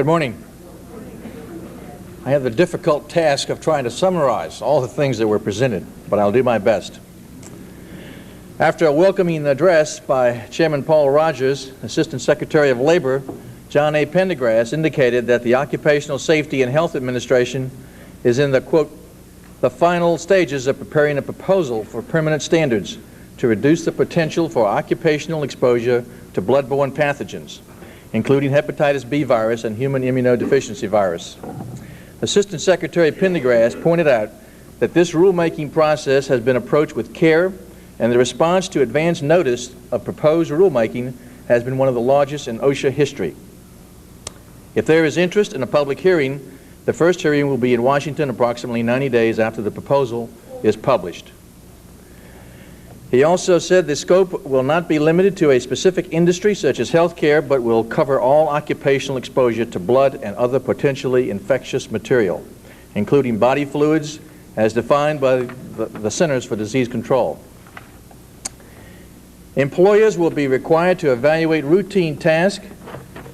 Good morning. I have the difficult task of trying to summarize all the things that were presented, but I'll do my best. After a welcoming address by Chairman Paul Rogers, Assistant Secretary of Labor, John A. Pendergrass indicated that the Occupational Safety and Health Administration is in the, quote, the final stages of preparing a proposal for permanent standards to reduce the potential for occupational exposure to bloodborne pathogens, including hepatitis B virus and human immunodeficiency virus. Assistant Secretary Pendergrass pointed out that this rulemaking process has been approached with care, and the response to advance notice of proposed rulemaking has been one of the largest in OSHA history. If there is interest in a public hearing, the first hearing will be in Washington approximately 90 days after the proposal is published. He also said the scope will not be limited to a specific industry such as healthcare, but will cover all occupational exposure to blood and other potentially infectious material, including body fluids as defined by the Centers for Disease Control. Employers will be required to evaluate routine tasks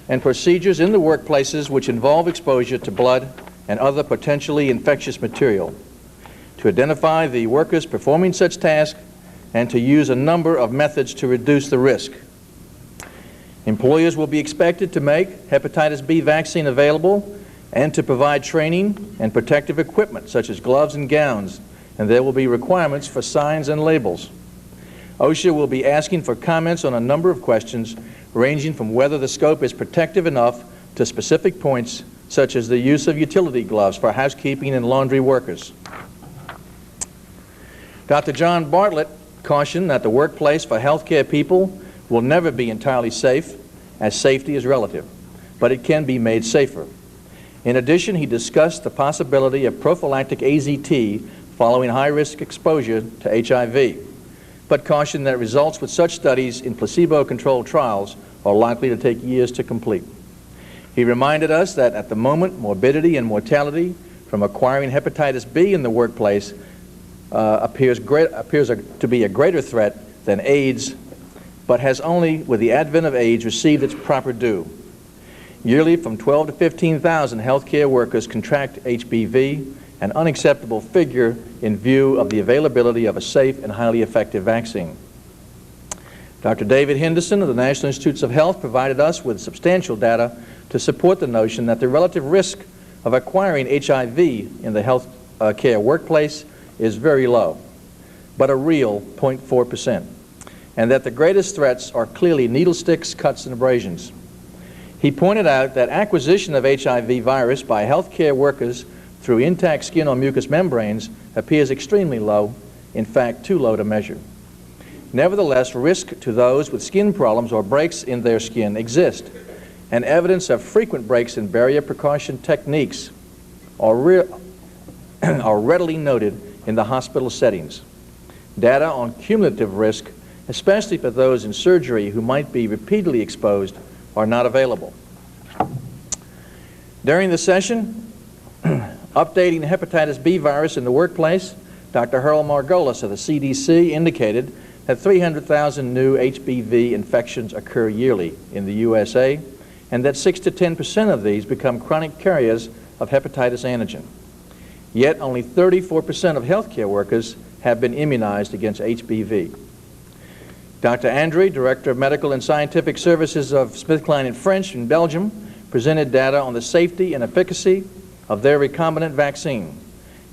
and procedures in the workplaces which involve exposure to blood and other potentially infectious material, to identify the workers performing such tasks and to use a number of methods to reduce the risk. Employers will be expected to make hepatitis B vaccine available and to provide training and protective equipment such as gloves and gowns, and there will be requirements for signs and labels. OSHA will be asking for comments on a number of questions ranging from whether the scope is protective enough to specific points such as the use of utility gloves for housekeeping and laundry workers. Dr. John Bartlett cautioned that the workplace for healthcare people will never be entirely safe, as safety is relative, but it can be made safer. In addition, he discussed the possibility of prophylactic AZT following high-risk exposure to HIV, but cautioned that results with such studies in placebo-controlled trials are likely to take years to complete. He reminded us that at the moment, morbidity and mortality from acquiring hepatitis B in the workplace appears to be a greater threat than AIDS, but has only, with the advent of AIDS, received its proper due. Yearly, from 12 to 15,000 healthcare workers contract HBV, an unacceptable figure in view of the availability of a safe and highly effective vaccine. Dr. David Henderson of the National Institutes of Health provided us with substantial data to support the notion that the relative risk of acquiring HIV in the health care workplace is very low, but a real 0.4%, and that the greatest threats are clearly needle sticks, cuts, and abrasions. He pointed out that acquisition of HIV virus by healthcare workers through intact skin or mucous membranes appears extremely low, in fact too low to measure. Nevertheless, risk to those with skin problems or breaks in their skin exist, and evidence of frequent breaks in barrier precaution techniques are readily noted in the hospital settings. Data on cumulative risk, especially for those in surgery who might be repeatedly exposed, are not available. During the session, updating the hepatitis B virus in the workplace, Dr. Harold Margolis of the CDC indicated that 300,000 new HBV infections occur yearly in the USA, and that 6 to 10% of these become chronic carriers of hepatitis antigen. Yet only 34% of healthcare workers have been immunized against HBV. Dr. Andre, Director of Medical and Scientific Services of SmithKline & French in Belgium, presented data on the safety and efficacy of their recombinant vaccine.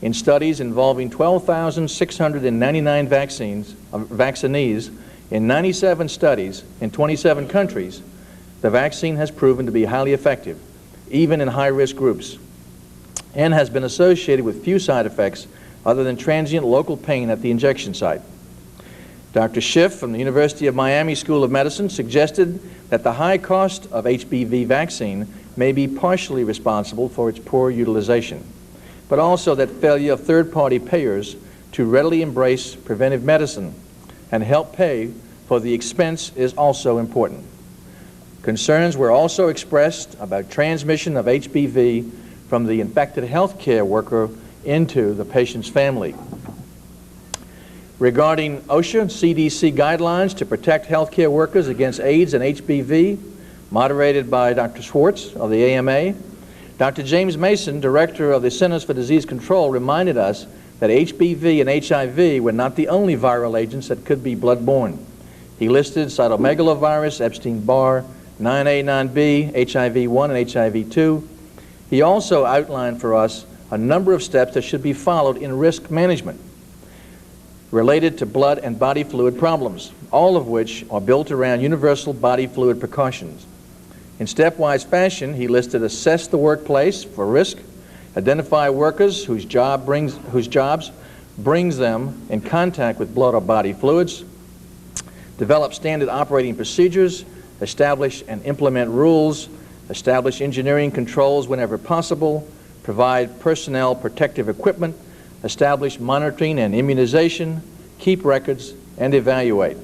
In studies involving 12,699 vaccinees in 97 studies in 27 countries, the vaccine has proven to be highly effective, even in high-risk groups, and has been associated with few side effects other than transient local pain at the injection site. Dr. Schiff from the University of Miami School of Medicine suggested that the high cost of HBV vaccine may be partially responsible for its poor utilization, but also that failure of third-party payers to readily embrace preventive medicine and help pay for the expense is also important. Concerns were also expressed about transmission of HBV from the infected healthcare worker into the patient's family. Regarding OSHA CDC guidelines to protect healthcare workers against AIDS and HBV, moderated by Dr. Schwartz of the AMA. Dr. James Mason, director of the Centers for Disease Control, reminded us that HBV and HIV were not the only viral agents that could be blood-borne. He listed cytomegalovirus, Epstein-Barr, 9A, 9B, HIV-1, and HIV-2. He also outlined for us a number of steps that should be followed in risk management related to blood and body fluid problems, all of which are built around universal body fluid precautions. In stepwise fashion, he listed assess the workplace for risk, identify workers whose jobs brings them in contact with blood or body fluids, develop standard operating procedures, establish and implement rules, establish engineering controls whenever possible, provide personnel protective equipment, establish monitoring and immunization, keep records, and evaluate.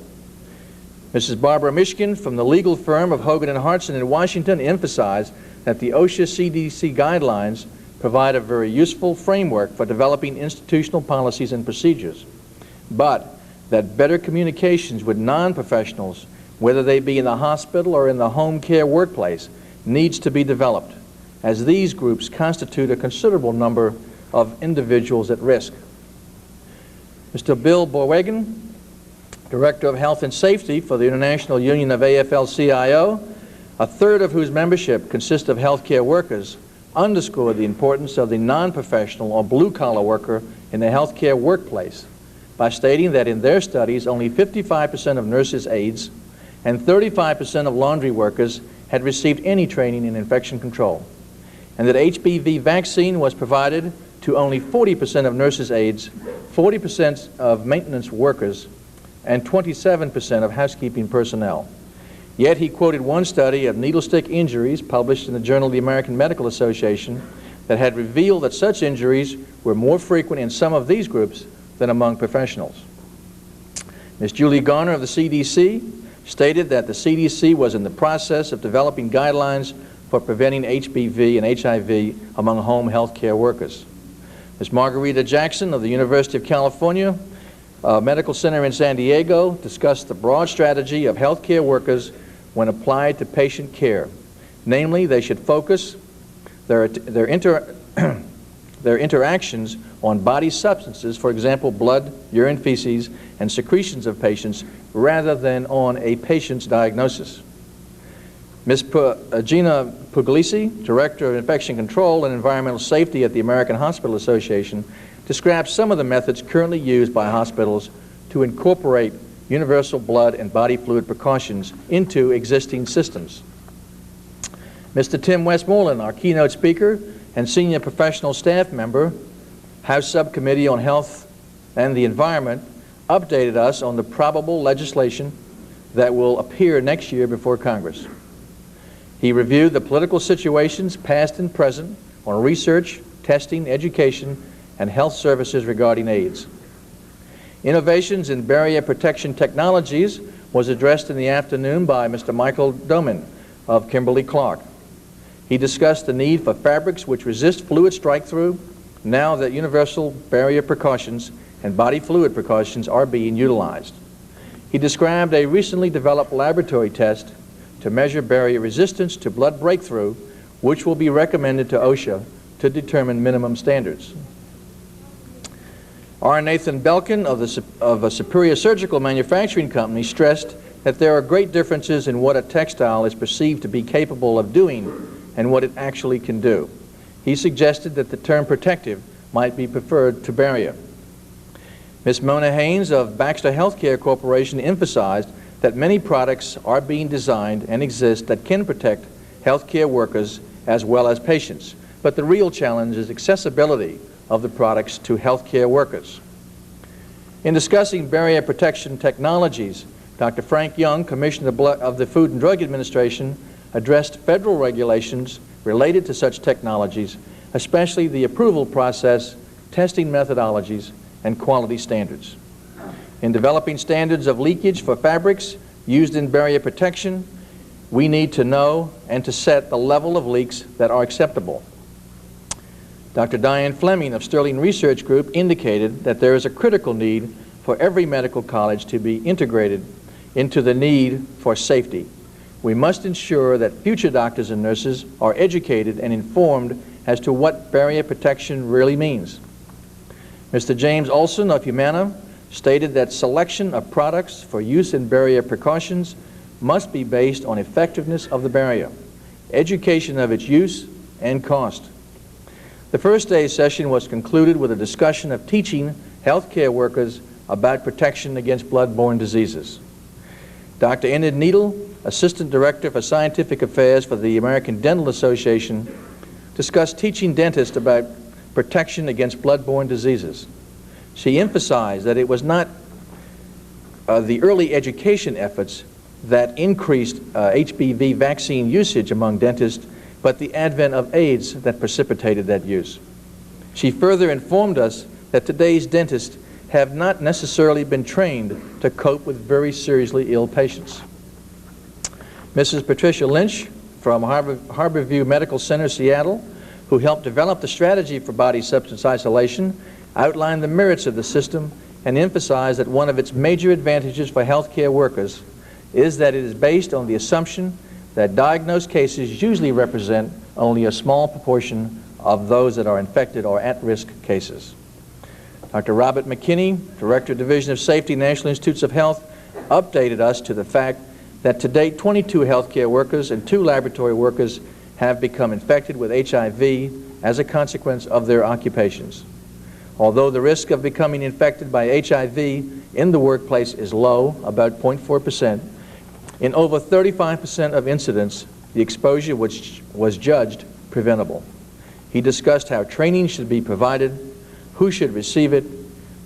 Mrs. Barbara Mishkin from the legal firm of Hogan and Hartson in Washington emphasized that the OSHA CDC guidelines provide a very useful framework for developing institutional policies and procedures, but that better communications with non-professionals, whether they be in the hospital or in the home care workplace, needs to be developed, as these groups constitute a considerable number of individuals at risk. Mr. Bill Borwegen, Director of Health and Safety for the International Union of AFL-CIO, a third of whose membership consists of healthcare workers, underscored the importance of the non-professional or blue-collar worker in the healthcare workplace by stating that in their studies only 55% of nurses' aides and 35% of laundry workers had received any training in infection control, and that HBV vaccine was provided to only 40% of nurses' aides, 40% of maintenance workers, and 27% of housekeeping personnel. Yet he quoted one study of needle stick injuries published in the Journal of the American Medical Association that had revealed that such injuries were more frequent in some of these groups than among professionals. Ms. Julie Garner of the CDC stated that the CDC was in the process of developing guidelines for preventing HBV and HIV among home health care workers. Ms. Margarita Jackson of the University of California Medical Center in San Diego discussed the broad strategy of healthcare workers when applied to patient care. Namely, they should focus their interactions on body substances, for example, blood, urine, feces, and secretions of patients, rather than on a patient's diagnosis. Ms. Gina Puglisi, Director of Infection Control and Environmental Safety at the American Hospital Association, described some of the methods currently used by hospitals to incorporate universal blood and body fluid precautions into existing systems. Mr. Tim Westmoreland, our keynote speaker and senior professional staff member, House Subcommittee on Health and the Environment, updated us on the probable legislation that will appear next year before Congress. He reviewed the political situations, past and present, on research, testing, education, and health services regarding AIDS. Innovations in barrier protection technologies was addressed in the afternoon by Mr. Michael Doman of Kimberly-Clark. He discussed the need for fabrics which resist fluid strike-through now that universal barrier precautions and body fluid precautions are being utilized. He described a recently developed laboratory test to measure barrier resistance to blood breakthrough, which will be recommended to OSHA to determine minimum standards. R. Nathan Belkin of a Superior Surgical Manufacturing Company stressed that there are great differences in what a textile is perceived to be capable of doing and what it actually can do. He suggested that the term protective might be preferred to barrier. Ms. Mona Haynes of Baxter Healthcare Corporation emphasized that many products are being designed and exist that can protect healthcare workers as well as patients, but the real challenge is accessibility of the products to healthcare workers. In discussing barrier protection technologies, Dr. Frank Young, Commissioner of the Food and Drug Administration, addressed federal regulations related to such technologies, especially the approval process, testing methodologies, and quality standards. In developing standards of leakage for fabrics used in barrier protection, we need to know and to set the level of leaks that are acceptable. Dr. Diane Fleming of Sterling Research Group indicated that there is a critical need for every medical college to be integrated into the need for safety. We must ensure that future doctors and nurses are educated and informed as to what barrier protection really means. Mr. James Olson of Humana stated that selection of products for use in barrier precautions must be based on effectiveness of the barrier, education of its use, and cost. The first day's session was concluded with a discussion of teaching healthcare workers about protection against bloodborne diseases. Dr. Enid Needle, Assistant Director for Scientific Affairs for the American Dental Association, discussed teaching dentists about protection against bloodborne diseases. She emphasized that it was not the early education efforts that increased HBV vaccine usage among dentists, but the advent of AIDS that precipitated that use. She further informed us that today's dentists have not necessarily been trained to cope with very seriously ill patients. Mrs. Patricia Lynch from Harborview Medical Center, Seattle, who helped develop the strategy for body substance isolation, outlined the merits of the system and emphasized that one of its major advantages for healthcare workers is that it is based on the assumption that diagnosed cases usually represent only a small proportion of those that are infected or at-risk cases. Dr. Robert McKinney, Director of Division of Safety, National Institutes of Health, updated us to the fact that to date 22 healthcare workers and 2 laboratory workers have become infected with HIV as a consequence of their occupations. Although the risk of becoming infected by HIV in the workplace is low, about 0.4%, in over 35% of incidents, the exposure was judged preventable. He discussed how training should be provided, who should receive it,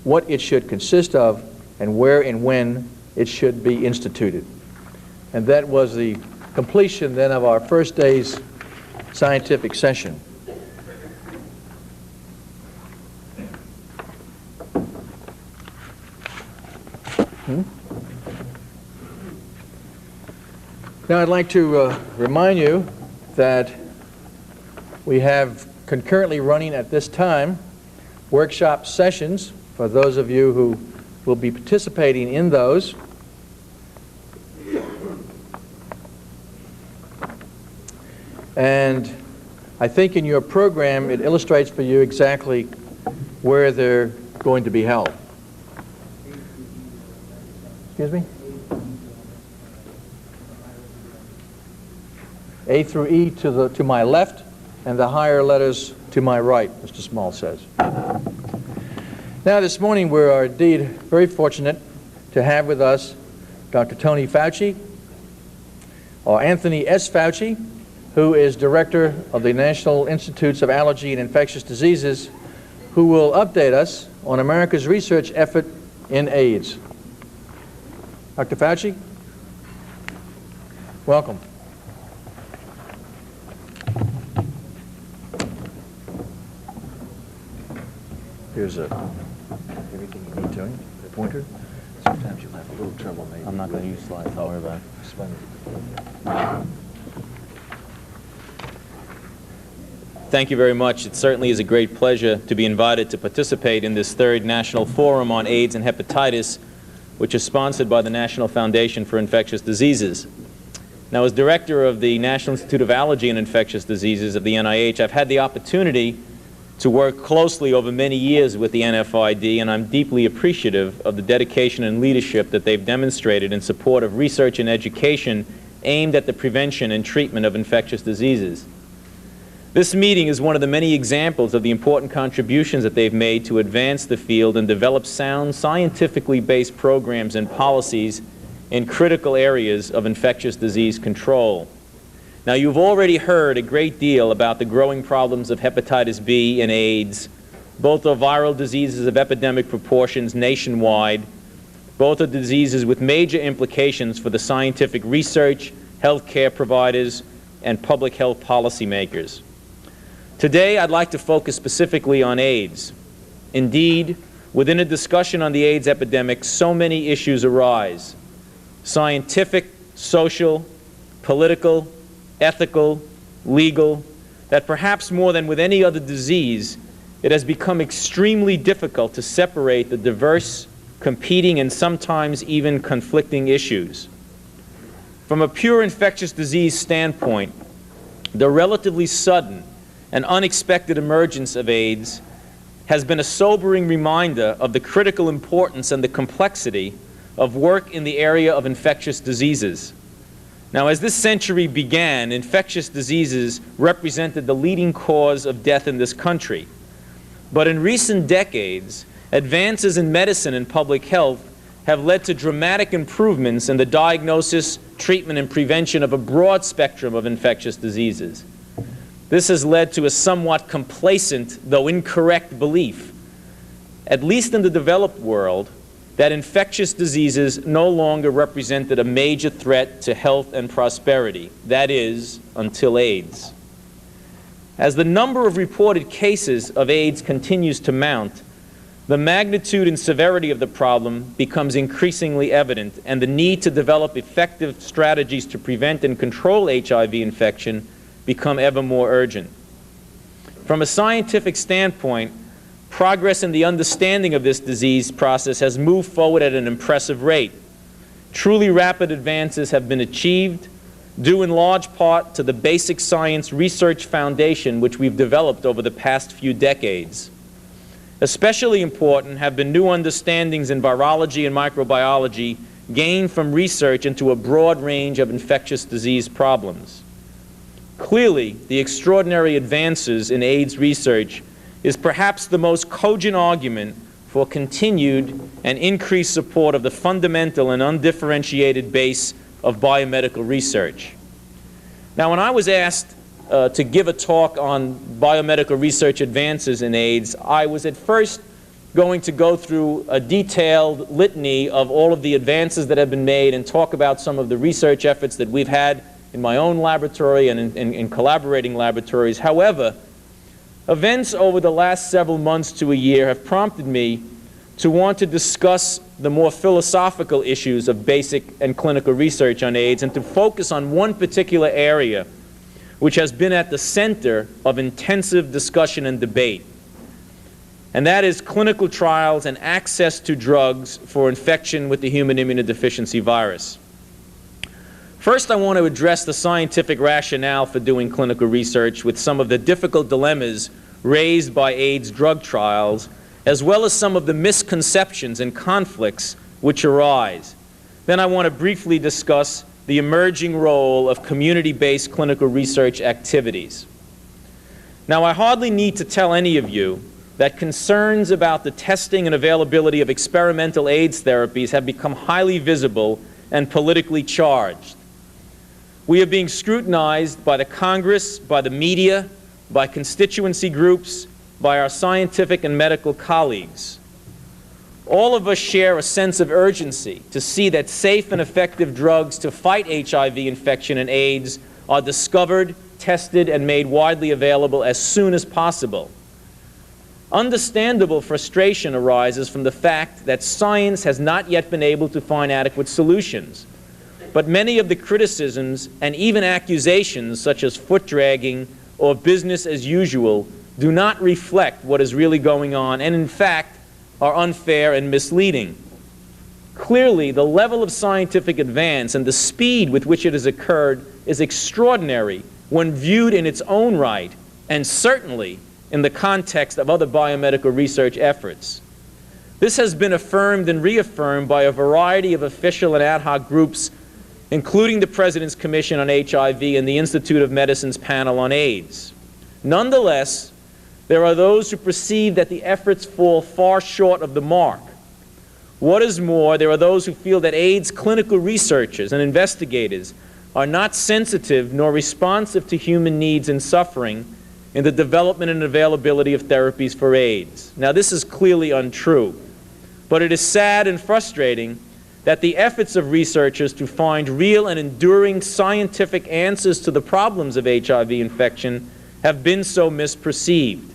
what it should consist of, and where and when it should be instituted. And that was the completion then of our first day's scientific session. Now I'd like to remind you that we have concurrently running at this time workshop sessions for those of you who will be participating in those. And I think in your program it illustrates for you exactly where they're going to be held. Excuse me? A through E to my left, and the higher letters to my right, Mr. Small says. Now this morning we are indeed very fortunate to have with us Dr. Tony Fauci, or Anthony S. Fauci, who is Director of the National Institutes of Allergy and Infectious Diseases, who will update us on America's research effort in AIDS. Dr. Fauci, welcome. Here's everything you need, Tony. The pointer. Sometimes you'll have a little trouble, maybe. I'm not going to use slides. Don't worry about it. Thank you very much. It certainly is a great pleasure to be invited to participate in this third National Forum on AIDS and Hepatitis, which is sponsored by the National Foundation for Infectious Diseases. Now, as Director of the National Institute of Allergy and Infectious Diseases of the NIH, I've had the opportunity to work closely over many years with the NFID, and I'm deeply appreciative of the dedication and leadership that they've demonstrated in support of research and education aimed at the prevention and treatment of infectious diseases. This meeting is one of the many examples of the important contributions that they've made to advance the field and develop sound, scientifically based programs and policies in critical areas of infectious disease control. Now, you've already heard a great deal about the growing problems of hepatitis B and AIDS. Both are viral diseases of epidemic proportions nationwide. Both are diseases with major implications for the scientific research, healthcare providers, and public health policymakers. Today, I'd like to focus specifically on AIDS. Indeed, within a discussion on the AIDS epidemic, so many issues arise: scientific, social, political, ethical, legal, that perhaps more than with any other disease, it has become extremely difficult to separate the diverse, competing, and sometimes even conflicting issues. From a pure infectious disease standpoint, the relatively sudden and unexpected emergence of AIDS has been a sobering reminder of the critical importance and the complexity of work in the area of infectious diseases. Now, as this century began, infectious diseases represented the leading cause of death in this country. But in recent decades, advances in medicine and public health have led to dramatic improvements in the diagnosis, treatment, and prevention of a broad spectrum of infectious diseases. This has led to a somewhat complacent, though incorrect, belief, at least in the developed world, that infectious diseases no longer represented a major threat to health and prosperity. That is, until AIDS. As the number of reported cases of AIDS continues to mount, the magnitude and severity of the problem becomes increasingly evident, and the need to develop effective strategies to prevent and control HIV infection become ever more urgent. From a scientific standpoint, progress in the understanding of this disease process has moved forward at an impressive rate. Truly rapid advances have been achieved, due in large part to the basic science research foundation which we've developed over the past few decades. Especially important have been new understandings in virology and microbiology gained from research into a broad range of infectious disease problems. Clearly, the extraordinary advances in AIDS research is perhaps the most cogent argument for continued and increased support of the fundamental and undifferentiated base of biomedical research. Now, when I was asked to give a talk on biomedical research advances in AIDS, I was at first going to go through a detailed litany of all of the advances that have been made and talk about some of the research efforts that we've had in my own laboratory and in collaborating laboratories. However, events over the last several months to a year have prompted me to want to discuss the more philosophical issues of basic and clinical research on AIDS and to focus on one particular area which has been at the center of intensive discussion and debate, and that is clinical trials and access to drugs for infection with the human immunodeficiency virus. First, I want to address the scientific rationale for doing clinical research with some of the difficult dilemmas raised by AIDS drug trials, as well as some of the misconceptions and conflicts which arise. Then I want to briefly discuss the emerging role of community-based clinical research activities. Now, I hardly need to tell any of you that concerns about the testing and availability of experimental AIDS therapies have become highly visible and politically charged. We are being scrutinized by the Congress, by the media, by constituency groups, by our scientific and medical colleagues. All of us share a sense of urgency to see that safe and effective drugs to fight HIV infection and AIDS are discovered, tested, and made widely available as soon as possible. Understandable frustration arises from the fact that science has not yet been able to find adequate solutions. But many of the criticisms and even accusations, such as foot dragging or business as usual, do not reflect what is really going on and, in fact, are unfair and misleading. Clearly, the level of scientific advance and the speed with which it has occurred is extraordinary when viewed in its own right, and certainly in the context of other biomedical research efforts. This has been affirmed and reaffirmed by a variety of official and ad hoc groups, including the President's Commission on HIV and the Institute of Medicine's panel on AIDS. Nonetheless, there are those who perceive that the efforts fall far short of the mark. What is more, there are those who feel that AIDS clinical researchers and investigators are not sensitive nor responsive to human needs and suffering in the development and availability of therapies for AIDS. Now, this is clearly untrue, but it is sad and frustrating that the efforts of researchers to find real and enduring scientific answers to the problems of HIV infection have been so misperceived.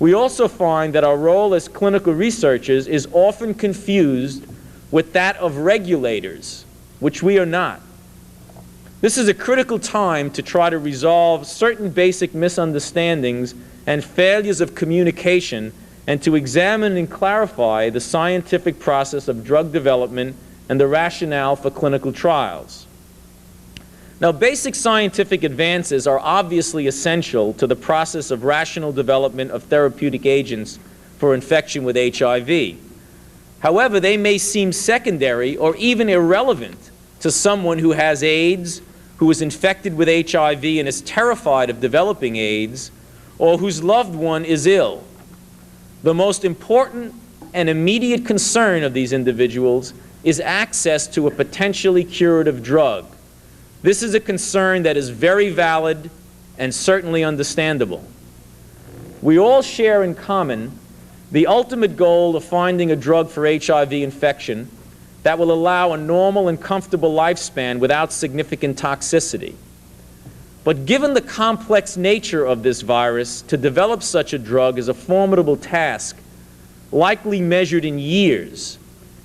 We also find that our role as clinical researchers is often confused with that of regulators, which we are not. This is a critical time to try to resolve certain basic misunderstandings and failures of communication and to examine and clarify the scientific process of drug development and the rationale for clinical trials. Now, basic scientific advances are obviously essential to the process of rational development of therapeutic agents for infection with HIV. However, they may seem secondary or even irrelevant to someone who has AIDS, who is infected with HIV and is terrified of developing AIDS, or whose loved one is ill. The most important and immediate concern of these individuals is access to a potentially curative drug. This is a concern that is very valid and certainly understandable. We all share in common the ultimate goal of finding a drug for HIV infection that will allow a normal and comfortable lifespan without significant toxicity. But given the complex nature of this virus, to develop such a drug is a formidable task, likely measured in years,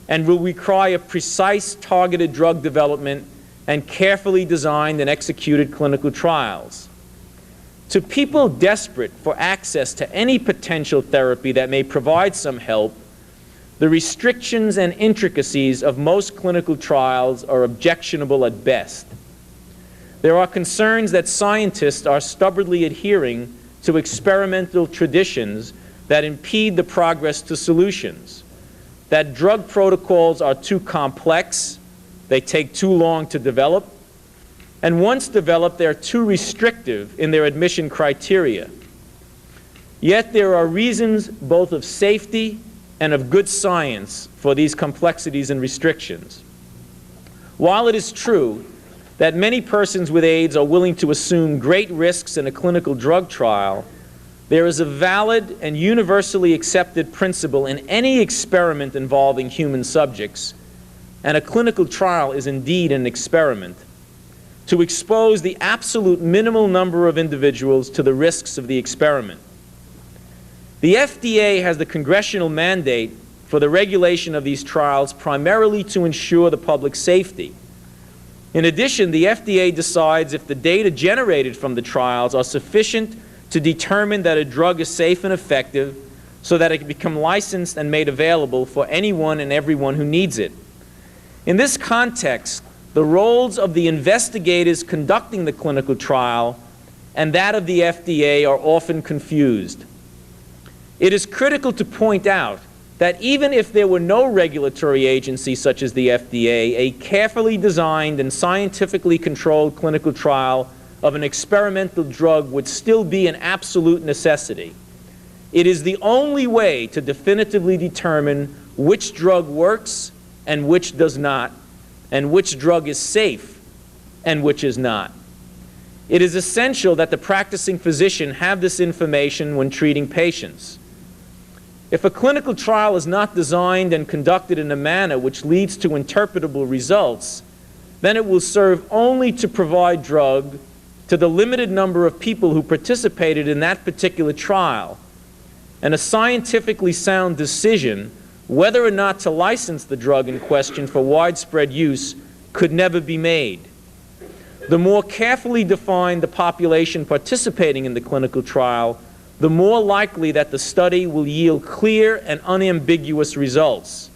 and will require precise targeted drug development and carefully designed and executed clinical trials. To people desperate for access to any potential therapy that may provide some help, the restrictions and intricacies of most clinical trials are objectionable at best. There are concerns that scientists are stubbornly adhering to experimental traditions that impede the progress to solutions, that drug protocols are too complex, they take too long to develop, and once developed, they are too restrictive in their admission criteria. Yet there are reasons both of safety and of good science for these complexities and restrictions. While it is true that many persons with AIDS are willing to assume great risks in a clinical drug trial, there is a valid and universally accepted principle in any experiment involving human subjects, and a clinical trial is indeed an experiment, to expose the absolute minimal number of individuals to the risks of the experiment. The FDA has the congressional mandate for the regulation of these trials primarily to ensure the public safety. In addition, the FDA decides if the data generated from the trials are sufficient to determine that a drug is safe and effective so that it can become licensed and made available for anyone and everyone who needs it. In this context, the roles of the investigators conducting the clinical trial and that of the FDA are often confused. It is critical to point out that even if there were no regulatory agency such as the FDA, a carefully designed and scientifically controlled clinical trial of an experimental drug would still be an absolute necessity. It is the only way to definitively determine which drug works and which does not, and which drug is safe and which is not. It is essential that the practicing physician have this information when treating patients. If a clinical trial is not designed and conducted in a manner which leads to interpretable results, then it will serve only to provide drug to the limited number of people who participated in that particular trial, and a scientifically sound decision whether or not to license the drug in question for widespread use could never be made. The more carefully defined the population participating in the clinical trial, the more likely that the study will yield clear and unambiguous results.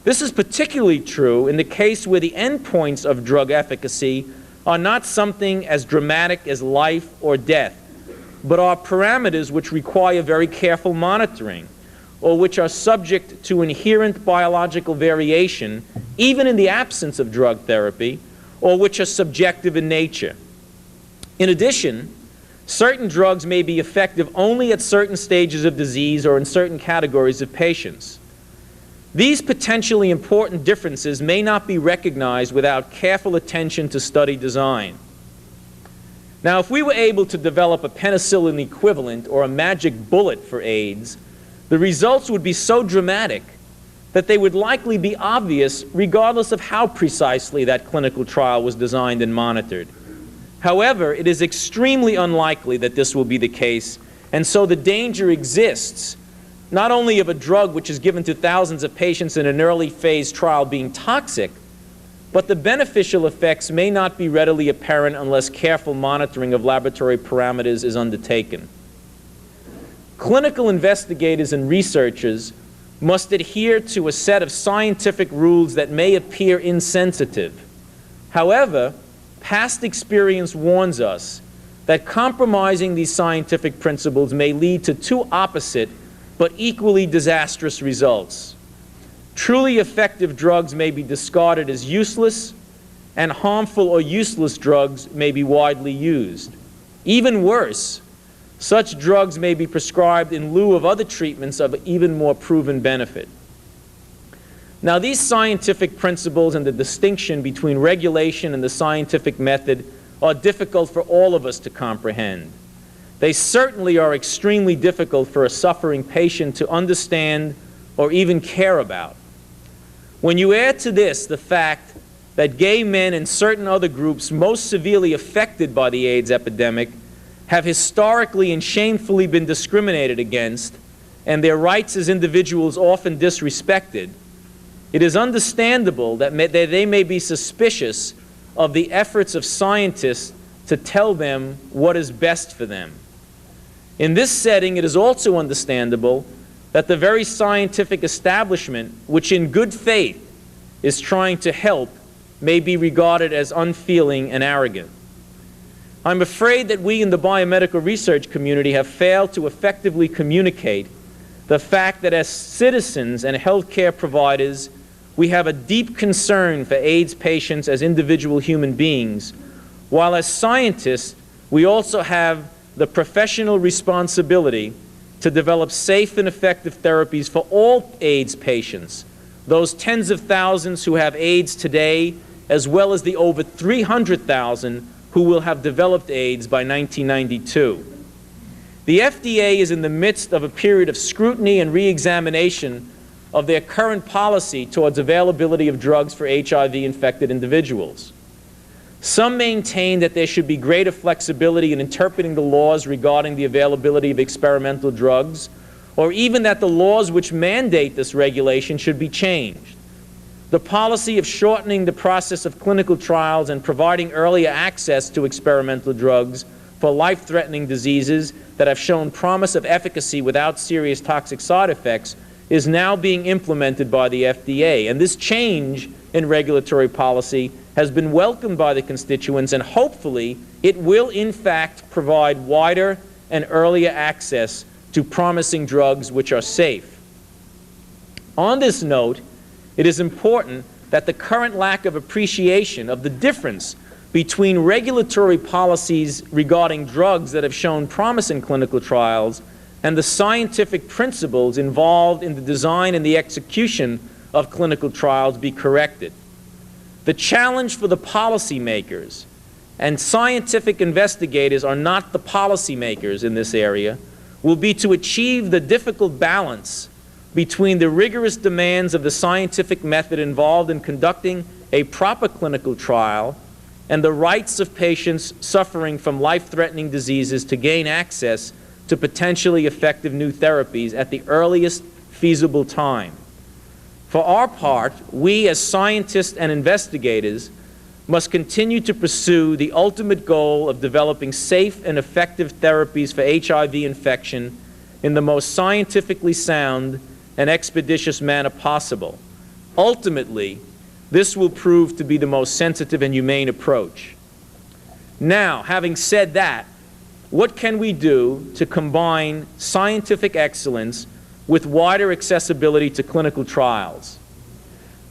This is particularly true in the case where the endpoints of drug efficacy are not something as dramatic as life or death, but are parameters which require very careful monitoring, or which are subject to inherent biological variation, even in the absence of drug therapy, or which are subjective in nature. In addition, certain drugs may be effective only at certain stages of disease or in certain categories of patients. These potentially important differences may not be recognized without careful attention to study design. Now, if we were able to develop a penicillin equivalent or a magic bullet for AIDS, the results would be so dramatic that they would likely be obvious regardless of how precisely that clinical trial was designed and monitored. However, it is extremely unlikely that this will be the case, and so the danger exists not only of a drug which is given to thousands of patients in an early phase trial being toxic, but the beneficial effects may not be readily apparent unless careful monitoring of laboratory parameters is undertaken. Clinical investigators and researchers must adhere to a set of scientific rules that may appear insensitive. However, past experience warns us that compromising these scientific principles may lead to two opposite but equally disastrous results. Truly effective drugs may be discarded as useless, and harmful or useless drugs may be widely used. Even worse, such drugs may be prescribed in lieu of other treatments of even more proven benefit. Now, these scientific principles and the distinction between regulation and the scientific method are difficult for all of us to comprehend. They certainly are extremely difficult for a suffering patient to understand or even care about. When you add to this the fact that gay men and certain other groups most severely affected by the AIDS epidemic have historically and shamefully been discriminated against, and their rights as individuals often disrespected, it is understandable that they may be suspicious of the efforts of scientists to tell them what is best for them. In this setting, it is also understandable that the very scientific establishment, which in good faith is trying to help, may be regarded as unfeeling and arrogant. I'm afraid that we in the biomedical research community have failed to effectively communicate the fact that as citizens and healthcare providers, we have a deep concern for AIDS patients as individual human beings, while as scientists, we also have the professional responsibility to develop safe and effective therapies for all AIDS patients, those tens of thousands who have AIDS today, as well as the over 300,000 who will have developed AIDS by 1992. The FDA is in the midst of a period of scrutiny and re-examination of their current policy towards availability of drugs for HIV-infected individuals. Some maintain that there should be greater flexibility in interpreting the laws regarding the availability of experimental drugs, or even that the laws which mandate this regulation should be changed. The policy of shortening the process of clinical trials and providing earlier access to experimental drugs for life-threatening diseases that have shown promise of efficacy without serious toxic side effects is now being implemented by the FDA. And this change in regulatory policy has been welcomed by the constituents, and hopefully it will in fact provide wider and earlier access to promising drugs which are safe. On this note, it is important that the current lack of appreciation of the difference between regulatory policies regarding drugs that have shown promise in clinical trials and the scientific principles involved in the design and the execution of clinical trials be corrected. The challenge for the policymakers, and scientific investigators are not the policymakers in this area, will be to achieve the difficult balance between the rigorous demands of the scientific method involved in conducting a proper clinical trial and the rights of patients suffering from life-threatening diseases to gain access to potentially effective new therapies at the earliest feasible time. For our part, we as scientists and investigators must continue to pursue the ultimate goal of developing safe and effective therapies for HIV infection in the most scientifically sound and expeditious manner possible. Ultimately, this will prove to be the most sensitive and humane approach. Now, having said that, what can we do to combine scientific excellence with wider accessibility to clinical trials?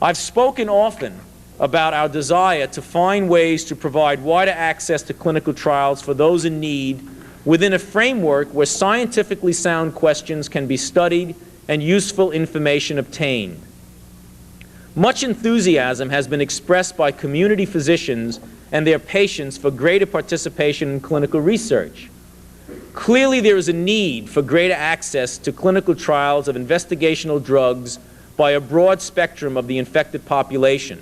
I've spoken often about our desire to find ways to provide wider access to clinical trials for those in need within a framework where scientifically sound questions can be studied and useful information obtained. Much enthusiasm has been expressed by community physicians and their patients for greater participation in clinical research. Clearly, there is a need for greater access to clinical trials of investigational drugs by a broad spectrum of the infected population.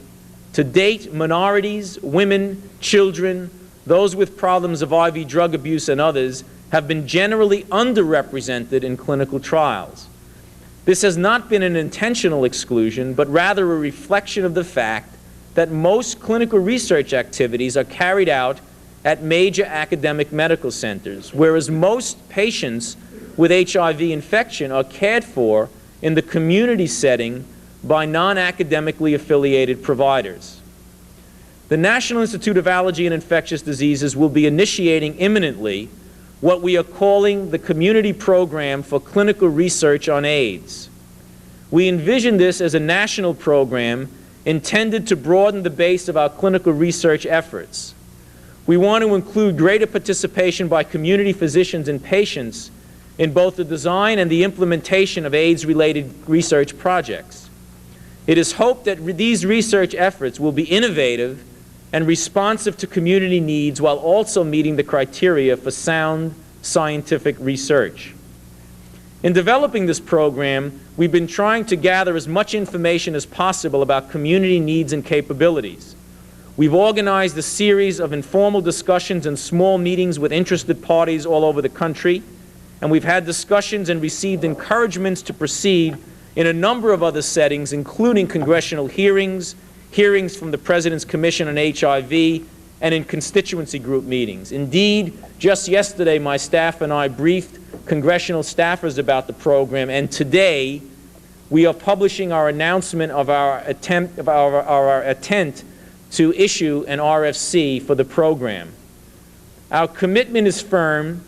To date, minorities, women, children, those with problems of IV drug abuse and others have been generally underrepresented in clinical trials. This has not been an intentional exclusion, but rather a reflection of the fact that most clinical research activities are carried out at major academic medical centers, whereas most patients with HIV infection are cared for in the community setting by non-academically affiliated providers. The National Institute of Allergy and Infectious Diseases will be initiating imminently what we are calling the Community Program for Clinical Research on AIDS. We envision this as a national program intended to broaden the base of our clinical research efforts. We want to include greater participation by community physicians and patients in both the design and the implementation of AIDS-related research projects. It is hoped that these research efforts will be innovative and responsive to community needs while also meeting the criteria for sound scientific research. In developing this program, we've been trying to gather as much information as possible about community needs and capabilities. We've organized a series of informal discussions and small meetings with interested parties all over the country, and we've had discussions and received encouragements to proceed in a number of other settings, including congressional hearings, hearings from the President's Commission on HIV, and in constituency group meetings. Indeed, just yesterday my staff and I briefed congressional staffers about the program, and today we are publishing our announcement of our attempt to issue an RFC for the program. Our commitment is firm,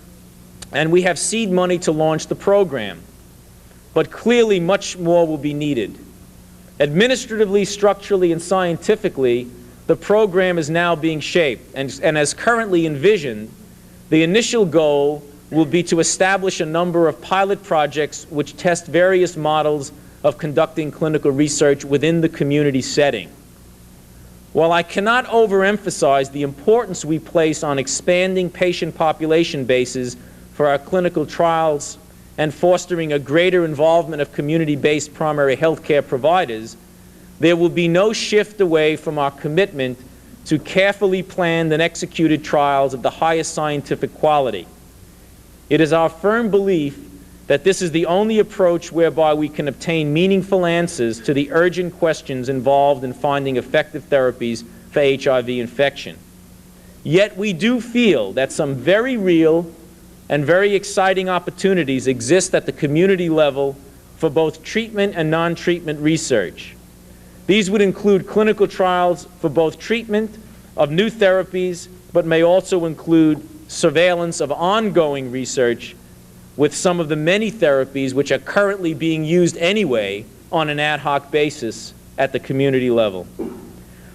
and we have seed money to launch the program, but clearly much more will be needed. Administratively, structurally, and scientifically, the program is now being shaped, and as currently envisioned, the initial goal will be to establish a number of pilot projects which test various models of conducting clinical research within the community setting. While I cannot overemphasize the importance we place on expanding patient population bases for our clinical trials and fostering a greater involvement of community-based primary health care providers, there will be no shift away from our commitment to carefully planned and executed trials of the highest scientific quality. It is our firm belief that this is the only approach whereby we can obtain meaningful answers to the urgent questions involved in finding effective therapies for HIV infection. Yet we do feel that some very real and very exciting opportunities exist at the community level for both treatment and non-treatment research. These would include clinical trials for both treatment of new therapies, but may also include surveillance of ongoing research with some of the many therapies which are currently being used anyway on an ad hoc basis at the community level.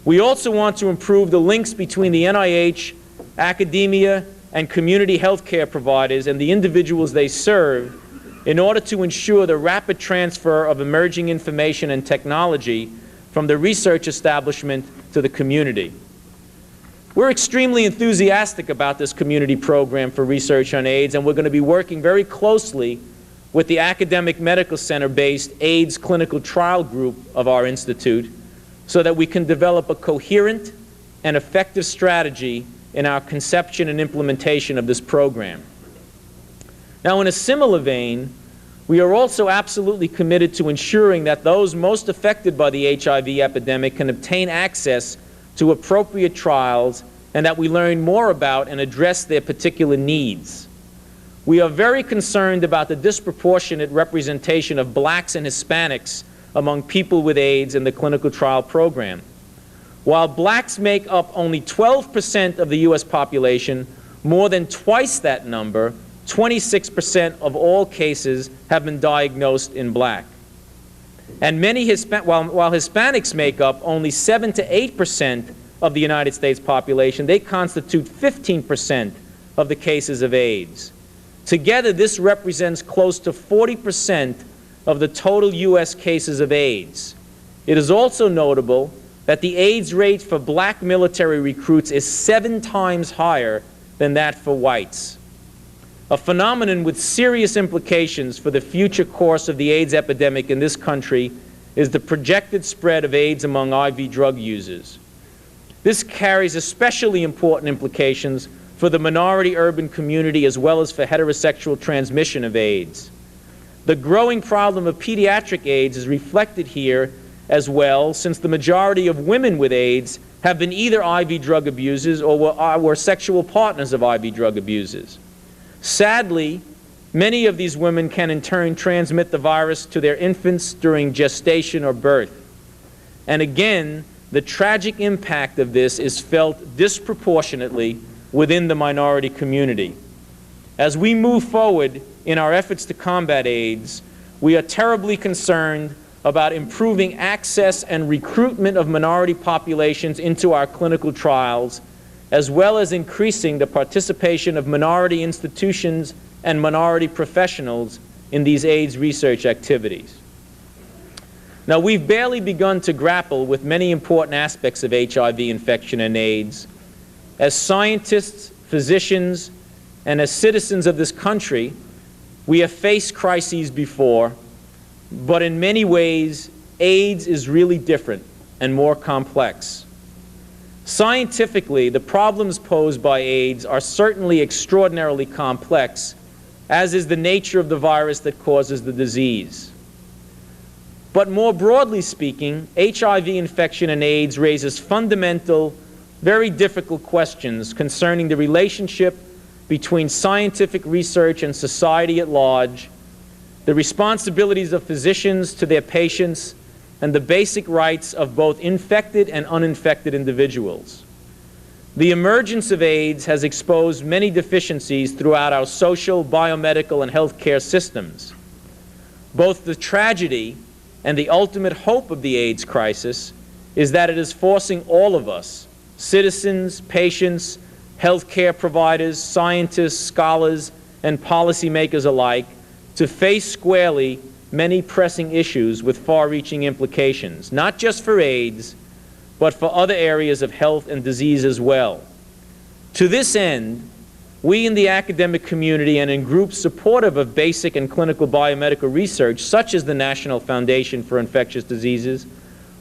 We also want to improve the links between the NIH, academia, and community health care providers and the individuals they serve in order to ensure the rapid transfer of emerging information and technology from the research establishment to the community. We're extremely enthusiastic about this community program for research on AIDS, and we're going to be working very closely with the academic medical center-based AIDS clinical trial group of our institute so that we can develop a coherent and effective strategy in our conception and implementation of this program. Now, in a similar vein, we are also absolutely committed to ensuring that those most affected by the HIV epidemic can obtain access to appropriate trials and that we learn more about and address their particular needs. We are very concerned about the disproportionate representation of blacks and Hispanics among people with AIDS in the clinical trial program. While blacks make up only 12% of the U.S. population, more than twice that number, 26% of all cases have been diagnosed in black. And many while Hispanics make up only 7 to 8% of the United States population, they constitute 15% of the cases of AIDS. Together, this represents close to 40% of the total U.S. cases of AIDS. It is also notable that the AIDS rate for black military recruits is 7 times higher than that for whites. A phenomenon with serious implications for the future course of the AIDS epidemic in this country is the projected spread of AIDS among IV drug users. This carries especially important implications for the minority urban community as well as for heterosexual transmission of AIDS. The growing problem of pediatric AIDS is reflected here as well, since the majority of women with AIDS have been either IV drug abusers or were sexual partners of IV drug abusers. Sadly, many of these women can in turn transmit the virus to their infants during gestation or birth. And again, the tragic impact of this is felt disproportionately within the minority community. As we move forward in our efforts to combat AIDS, we are terribly concerned about improving access and recruitment of minority populations into our clinical trials, as well as increasing the participation of minority institutions and minority professionals in these AIDS research activities. Now, we've barely begun to grapple with many important aspects of HIV infection and AIDS. As scientists, physicians, and as citizens of this country, we have faced crises before, but in many ways, AIDS is really different and more complex. Scientifically, the problems posed by AIDS are certainly extraordinarily complex, as is the nature of the virus that causes the disease. But more broadly speaking, HIV infection and AIDS raises fundamental, very difficult questions concerning the relationship between scientific research and society at large, the responsibilities of physicians to their patients, and the basic rights of both infected and uninfected individuals. The emergence of AIDS has exposed many deficiencies throughout our social, biomedical, and healthcare systems. Both the tragedy and the ultimate hope of the AIDS crisis is that it is forcing all of us, citizens, patients, healthcare providers, scientists, scholars, and policymakers alike, to face squarely many pressing issues with far-reaching implications, not just for AIDS, but for other areas of health and disease as well. To this end, we in the academic community and in groups supportive of basic and clinical biomedical research, such as the National Foundation for Infectious Diseases,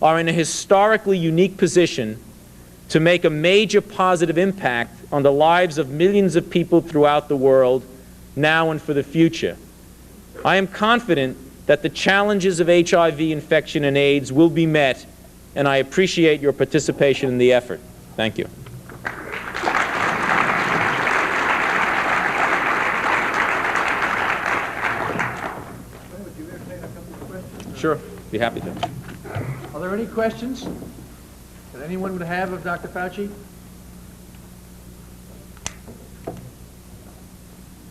are in a historically unique position to make a major positive impact on the lives of millions of people throughout the world, now and for the future. I am confident that the challenges of HIV infection and AIDS will be met, and I appreciate your participation in the effort. Thank you. Sure, be happy to. Are there any questions that anyone would have of Dr. Fauci?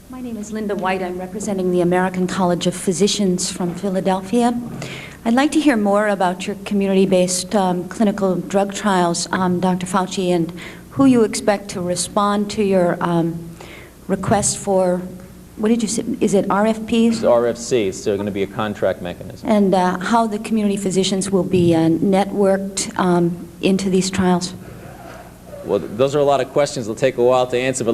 My name is Linda White. I'm representing the American College of Physicians from Philadelphia. I'd like to hear more about your community-based clinical drug trials, Dr. Fauci, and who you expect to respond to your request for, what did you say, is it RFPs? It's RFC, so going to be a contract mechanism. And how the community physicians will be networked into these trials? Well, those are a lot of questions. It'll take a while to answer, but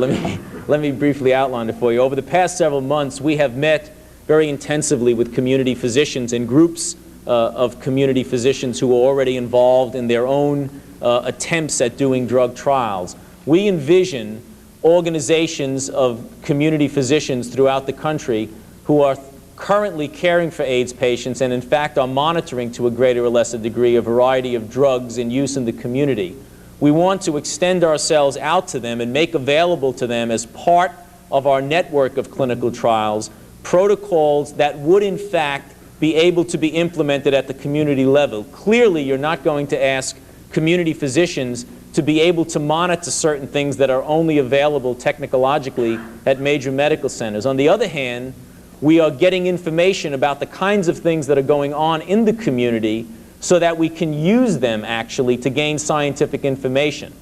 let me briefly outline it for you. Over the past several months, we have met very intensively with community physicians and groups of community physicians who are already involved in their own attempts at doing drug trials. We envision organizations of community physicians throughout the country who are currently caring for AIDS patients and in fact are monitoring to a greater or lesser degree a variety of drugs in use in the community. We want to extend ourselves out to them and make available to them as part of our network of clinical trials protocols that would in fact be able to be implemented at the community level. Clearly, you're not going to ask community physicians to be able to monitor certain things that are only available technologically at major medical centers. On the other hand, we are getting information about the kinds of things that are going on in the community so that we can use them actually to gain scientific information.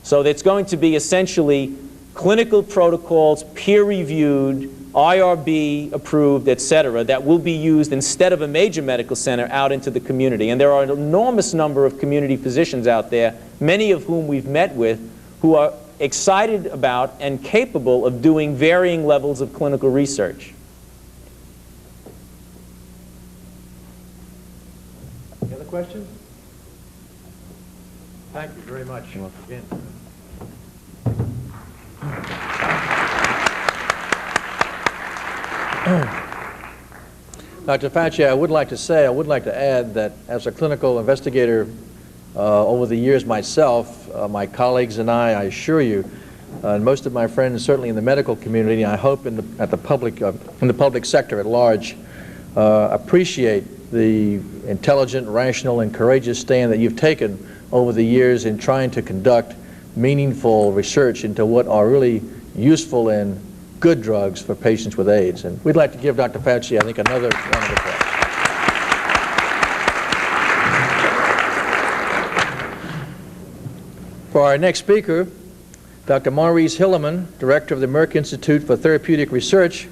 So it's going to be essentially clinical protocols, peer-reviewed, IRB approved, etc., that will be used instead of a major medical center out into the community. And there are an enormous number of community physicians out there, many of whom we've met with, who are excited about and capable of doing varying levels of clinical research. Any other questions? Thank you very much. Again. Dr. Fauci, I would like to add that as a clinical investigator over the years myself, my colleagues and I assure you, and most of my friends, certainly in the medical community, I hope in the public sector at large, appreciate the intelligent, rational, and courageous stand that you've taken over the years in trying to conduct meaningful research into what are really useful and good drugs for patients with AIDS. And we'd like to give Dr. Fauci, I think, another round of applause. For our next speaker, Dr. Maurice Hilleman, Director of the Merck Institute for Therapeutic Research,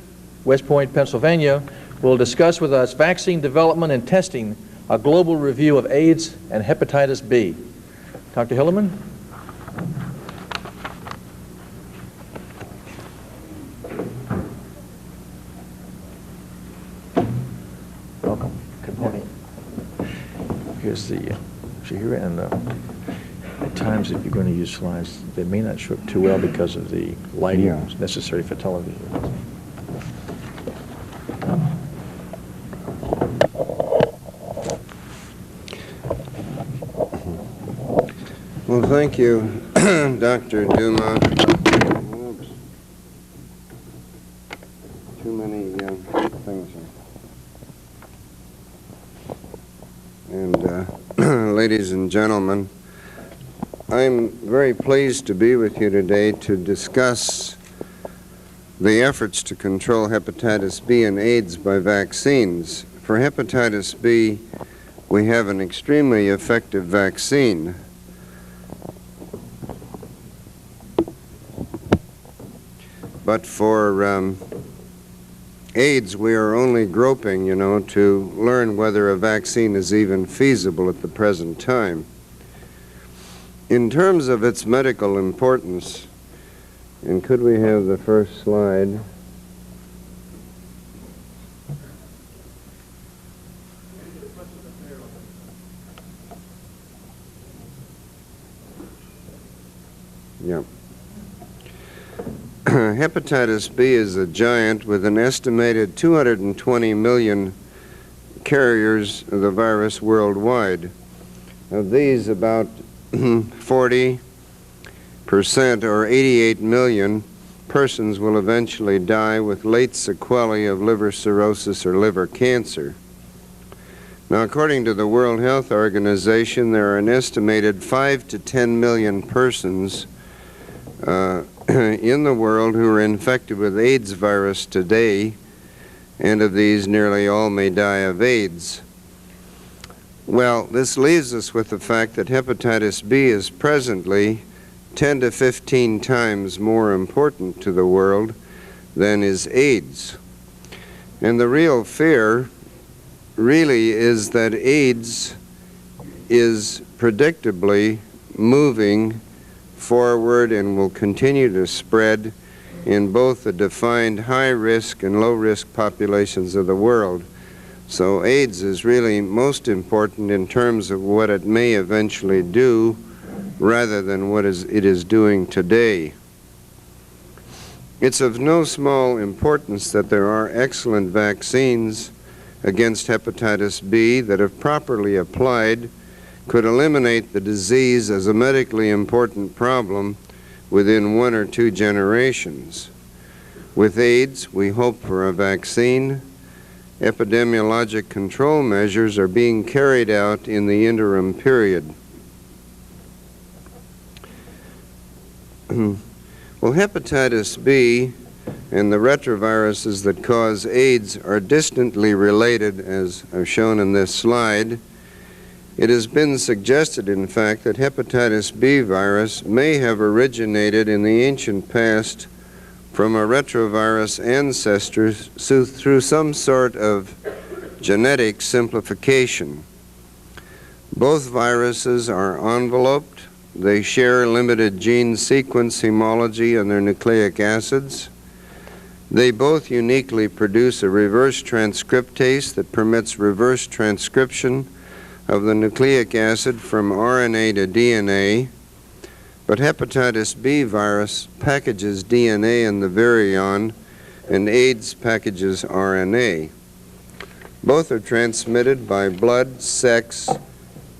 West Point, Pennsylvania, will discuss with us vaccine development and testing, a global review of AIDS and hepatitis B. Dr. Hilleman? Welcome. Good morning. Here's the, here, and at times if you're going to use slides, they may not show up too well because of the lighting necessary for television. Well, thank you, Dr. Duma. Oops. Too many things here. And ladies and gentlemen, I'm very pleased to be with you today to discuss the efforts to control hepatitis B and AIDS by vaccines. For hepatitis B, we have an extremely effective vaccine. But for AIDS, we are only groping, to learn whether a vaccine is even feasible at the present time. In terms of its medical importance, and could we have the first slide? Yeah. Hepatitis B is a giant with an estimated 220 million carriers of the virus worldwide. Of these, about 40% or 88 million persons will eventually die with late sequelae of liver cirrhosis or liver cancer. Now, according to the World Health Organization, there are an estimated 5 to 10 million persons in the world who are infected with AIDS virus today, and of these nearly all may die of AIDS. Well, this leaves us with the fact that hepatitis B is presently 10 to 15 times more important to the world than is AIDS. And the real fear really is that AIDS is predictably moving forward and will continue to spread in both the defined high-risk and low-risk populations of the world. So AIDS is really most important in terms of what it may eventually do rather than what it is doing today. It's of no small importance that there are excellent vaccines against hepatitis B that, if properly applied, could eliminate the disease as a medically important problem within 1 or 2 generations. With AIDS, we hope for a vaccine. Epidemiologic control measures are being carried out in the interim period. Well, hepatitis B and the retroviruses that cause AIDS are distantly related, as I've shown in this slide. It has been suggested, in fact, that hepatitis B virus may have originated in the ancient past from a retrovirus ancestor through some sort of genetic simplification. Both viruses are enveloped. They share limited gene sequence homology in their nucleic acids. They both uniquely produce a reverse transcriptase that permits reverse transcription of the nucleic acid from RNA to DNA, but hepatitis B virus packages DNA in the virion, and AIDS packages RNA. Both are transmitted by blood, sex,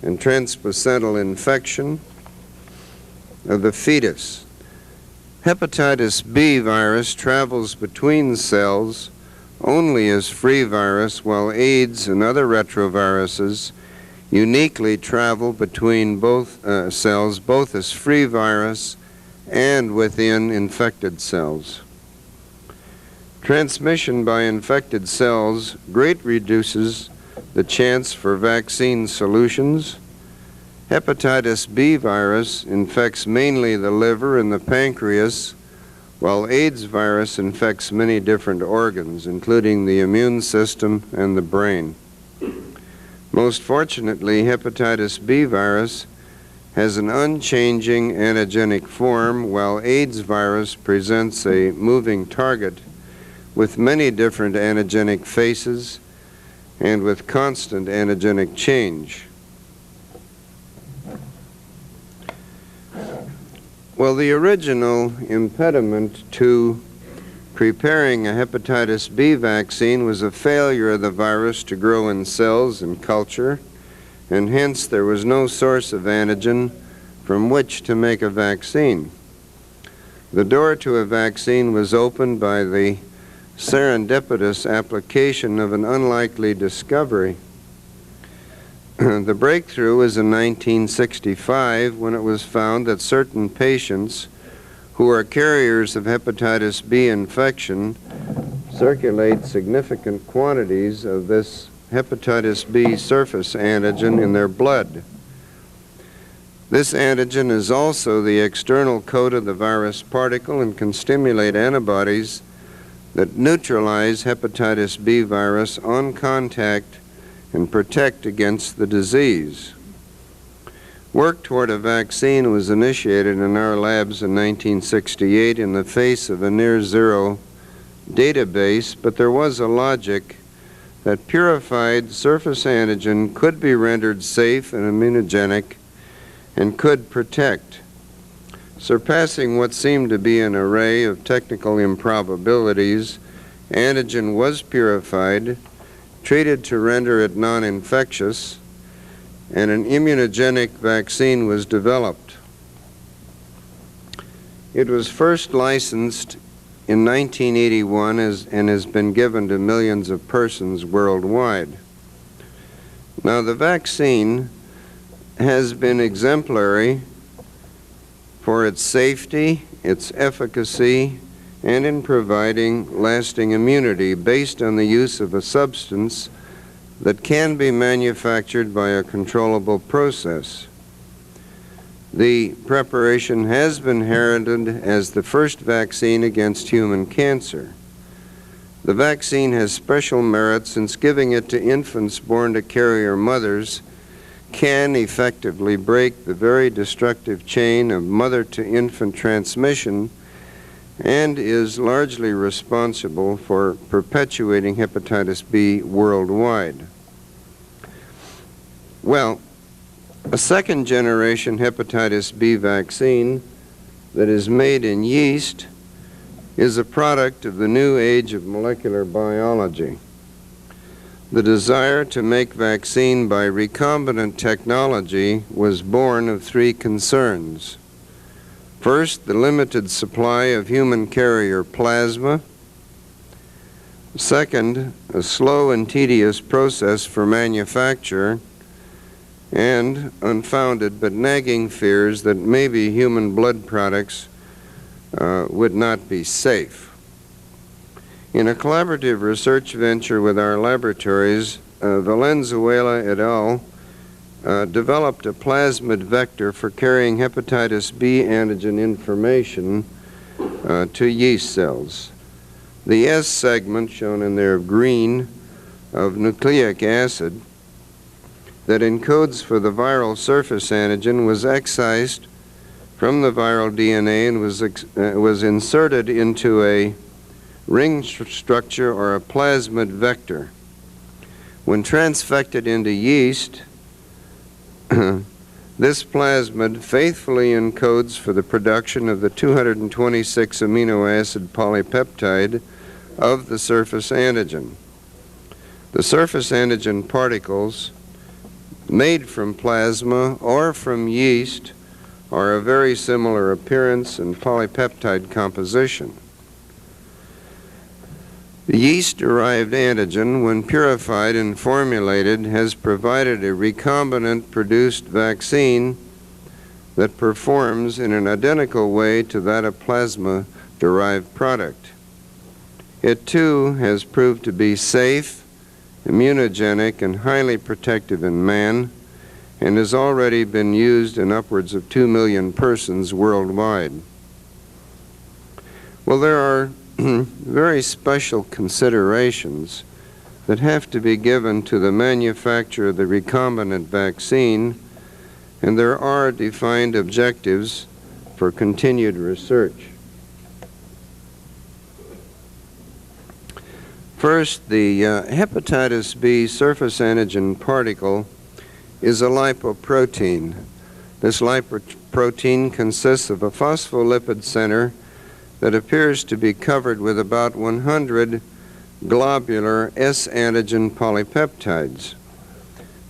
and transplacental infection of the fetus. Hepatitis B virus travels between cells only as free virus, while AIDS and other retroviruses uniquely travel between both cells, both as free virus and within infected cells. Transmission by infected cells greatly reduces the chance for vaccine solutions. Hepatitis B virus infects mainly the liver and the pancreas, while AIDS virus infects many different organs, including the immune system and the brain. Most fortunately, hepatitis B virus has an unchanging antigenic form, while AIDS virus presents a moving target with many different antigenic faces and with constant antigenic change. Well, the original impediment to preparing a hepatitis B vaccine was a failure of the virus to grow in cells and culture, and hence there was no source of antigen from which to make a vaccine. The door to a vaccine was opened by the serendipitous application of an unlikely discovery. The breakthrough was in 1965 when it was found that certain patients who are carriers of hepatitis B infection circulate significant quantities of this hepatitis B surface antigen in their blood. This antigen is also the external coat of the virus particle and can stimulate antibodies that neutralize hepatitis B virus on contact and protect against the disease. Work toward a vaccine was initiated in our labs in 1968 in the face of a near-zero database, but there was a logic that purified surface antigen could be rendered safe and immunogenic and could protect. Surpassing what seemed to be an array of technical improbabilities, antigen was purified, treated to render it non-infectious, and an immunogenic vaccine was developed. It was first licensed in 1981 and has been given to millions of persons worldwide. Now, the vaccine has been exemplary for its safety, its efficacy, and in providing lasting immunity based on the use of a substance that can be manufactured by a controllable process. The preparation has been heralded as the first vaccine against human cancer. The vaccine has special merit since giving it to infants born to carrier mothers can effectively break the very destructive chain of mother-to-infant transmission and is largely responsible for perpetuating hepatitis B worldwide. Well, a second-generation hepatitis B vaccine that is made in yeast is a product of the new age of molecular biology. The desire to make vaccine by recombinant technology was born of three concerns. First, the limited supply of human carrier plasma. Second, a slow and tedious process for manufacture. And unfounded but nagging fears that maybe human blood products would not be safe. In a collaborative research venture with our laboratories, Valenzuela et al. Developed a plasmid vector for carrying hepatitis B antigen information to yeast cells. The S segment, shown in there green, of nucleic acid that encodes for the viral surface antigen was excised from the viral DNA and was inserted into a ring structure or a plasmid vector. When transfected into yeast, this plasmid faithfully encodes for the production of the 226 amino acid polypeptide of the surface antigen. The surface antigen particles made from plasma or from yeast are a very similar appearance and polypeptide composition. The yeast-derived antigen, when purified and formulated, has provided a recombinant-produced vaccine that performs in an identical way to that of plasma-derived product. It, too, has proved to be safe, immunogenic, and highly protective in man, and has already been used in upwards of 2 million persons worldwide. Well, there are very special considerations that have to be given to the manufacture of the recombinant vaccine, and there are defined objectives for continued research. First, the hepatitis B surface antigen particle is a lipoprotein. This lipoprotein consists of a phospholipid center that appears to be covered with about 100 globular S-antigen polypeptides.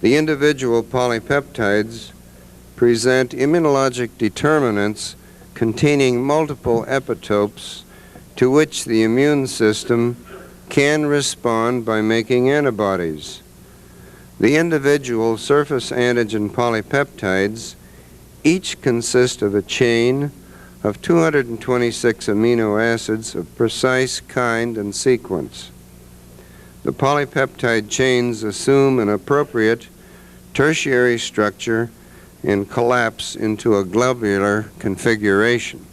The individual polypeptides present immunologic determinants containing multiple epitopes to which the immune system can respond by making antibodies. The individual surface antigen polypeptides each consist of a chain of 226 amino acids of precise kind and sequence. The polypeptide chains assume an appropriate tertiary structure and collapse into a globular configuration.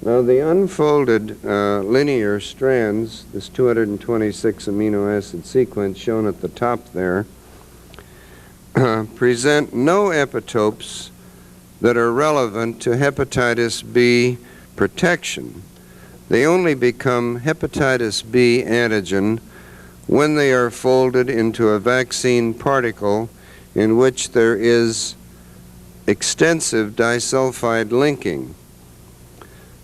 Now, the unfolded linear strands, this 226 amino acid sequence shown at the top there, present no epitopes that are relevant to hepatitis B protection. They only become hepatitis B antigen when they are folded into a vaccine particle in which there is extensive disulfide linking.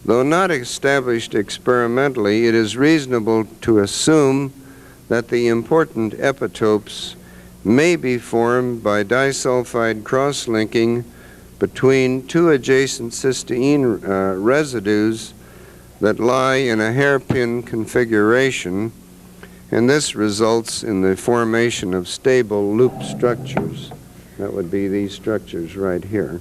Though not established experimentally, it is reasonable to assume that the important epitopes may be formed by disulfide cross-linking between two adjacent cysteine residues that lie in a hairpin configuration, and this results in the formation of stable loop structures. That would be these structures right here.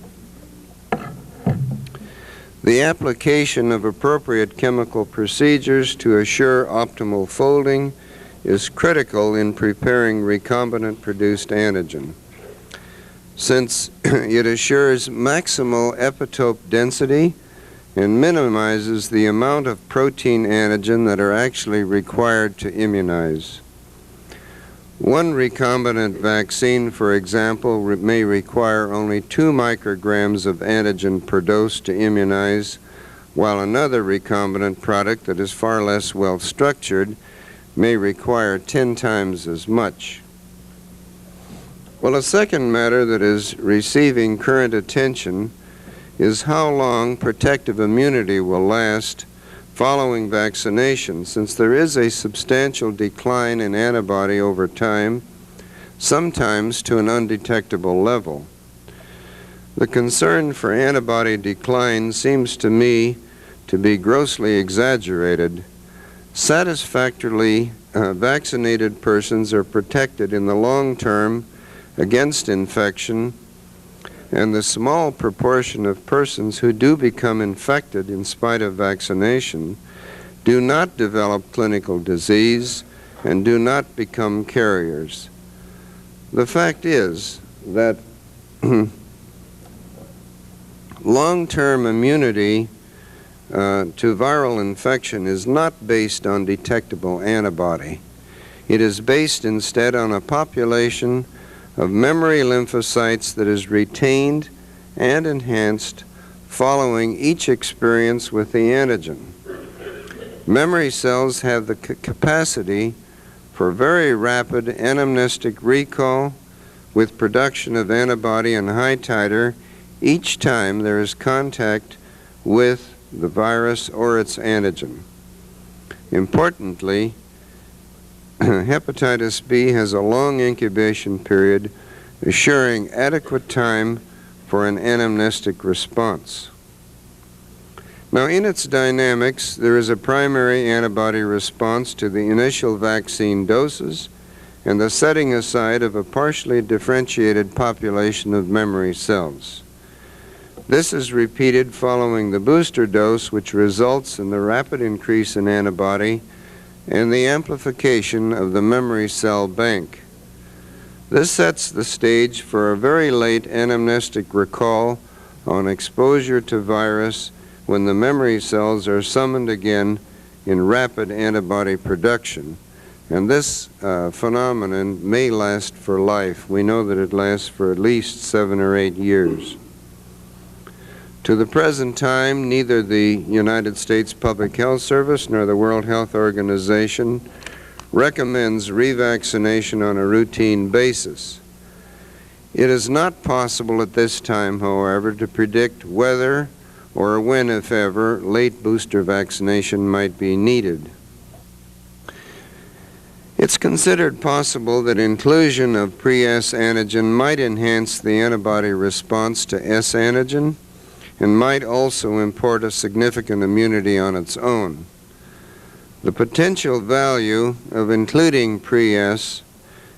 The application of appropriate chemical procedures to assure optimal folding is critical in preparing recombinant-produced antigen, since it assures maximal epitope density and minimizes the amount of protein antigen that are actually required to immunize. One recombinant vaccine, for example, may require only 2 micrograms of antigen per dose to immunize, while another recombinant product that is far less well structured may require 10 times as much. Well, a second matter that is receiving current attention is how long protective immunity will last following vaccination, since there is a substantial decline in antibody over time, sometimes to an undetectable level. The concern for antibody decline seems to me to be grossly exaggerated. Satisfactorily vaccinated persons are protected in the long term against infection, and the small proportion of persons who do become infected in spite of vaccination do not develop clinical disease and do not become carriers. The fact is that long-term immunity to viral infection is not based on detectable antibody. It is based instead on a population of memory lymphocytes that is retained and enhanced following each experience with the antigen. Memory cells have the capacity for very rapid anamnestic recall with production of antibody and high titer each time there is contact with the virus or its antigen. Importantly, hepatitis B has a long incubation period, assuring adequate time for an anamnestic response. Now, in its dynamics, there is a primary antibody response to the initial vaccine doses and the setting aside of a partially differentiated population of memory cells. This is repeated following the booster dose, which results in the rapid increase in antibody and the amplification of the memory cell bank. This sets the stage for a very late anamnestic recall on exposure to virus when the memory cells are summoned again in rapid antibody production. And this phenomenon may last for life. We know that it lasts for at least 7 or 8 years. To the present time, neither the United States Public Health Service nor the World Health Organization recommends revaccination on a routine basis. It is not possible at this time, however, to predict whether or when, if ever, late booster vaccination might be needed. It's considered possible that inclusion of pre-S antigen might enhance the antibody response to S antigen and might also impart a significant immunity on its own. The potential value of including pre-S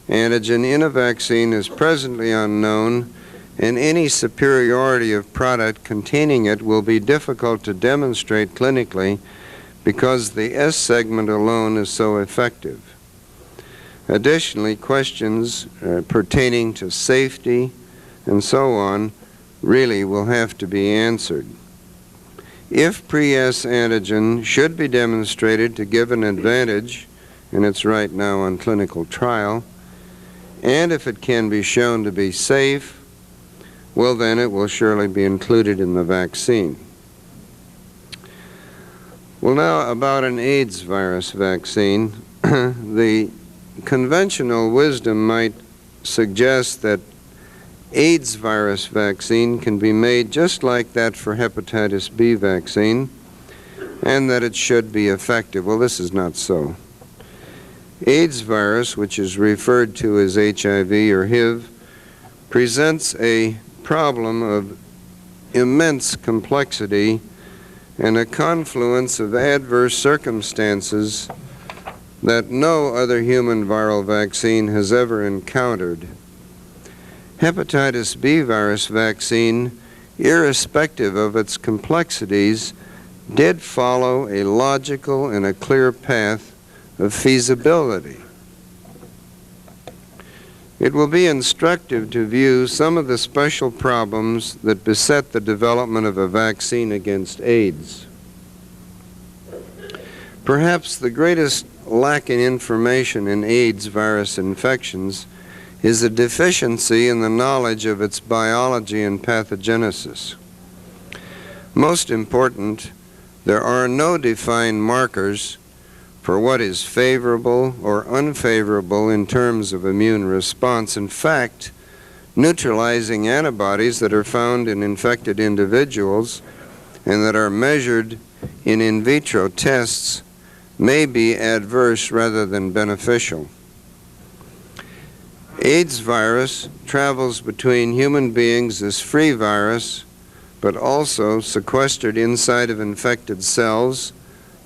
antigen in a vaccine is presently unknown, and any superiority of product containing it will be difficult to demonstrate clinically because the S segment alone is so effective. Additionally, questions pertaining to safety and so on really will have to be answered. If pre-S antigen should be demonstrated to give an advantage, and it's right now on clinical trial, and if it can be shown to be safe, well, then it will surely be included in the vaccine. Well, now about an AIDS virus vaccine. The conventional wisdom might suggest that AIDS virus vaccine can be made just like that for hepatitis B vaccine, and that it should be effective. Well, this is not so. AIDS virus, which is referred to as HIV or HIV, presents a problem of immense complexity and a confluence of adverse circumstances that no other human viral vaccine has ever encountered. Hepatitis B virus vaccine, irrespective of its complexities, did follow a logical and a clear path of feasibility. It will be instructive to view some of the special problems that beset the development of a vaccine against AIDS. Perhaps the greatest lack in information in AIDS virus infections is a deficiency in the knowledge of its biology and pathogenesis. Most important, there are no defined markers for what is favorable or unfavorable in terms of immune response. In fact, neutralizing antibodies that are found in infected individuals and that are measured in vitro tests may be adverse rather than beneficial. AIDS virus travels between human beings as free virus, but also sequestered inside of infected cells,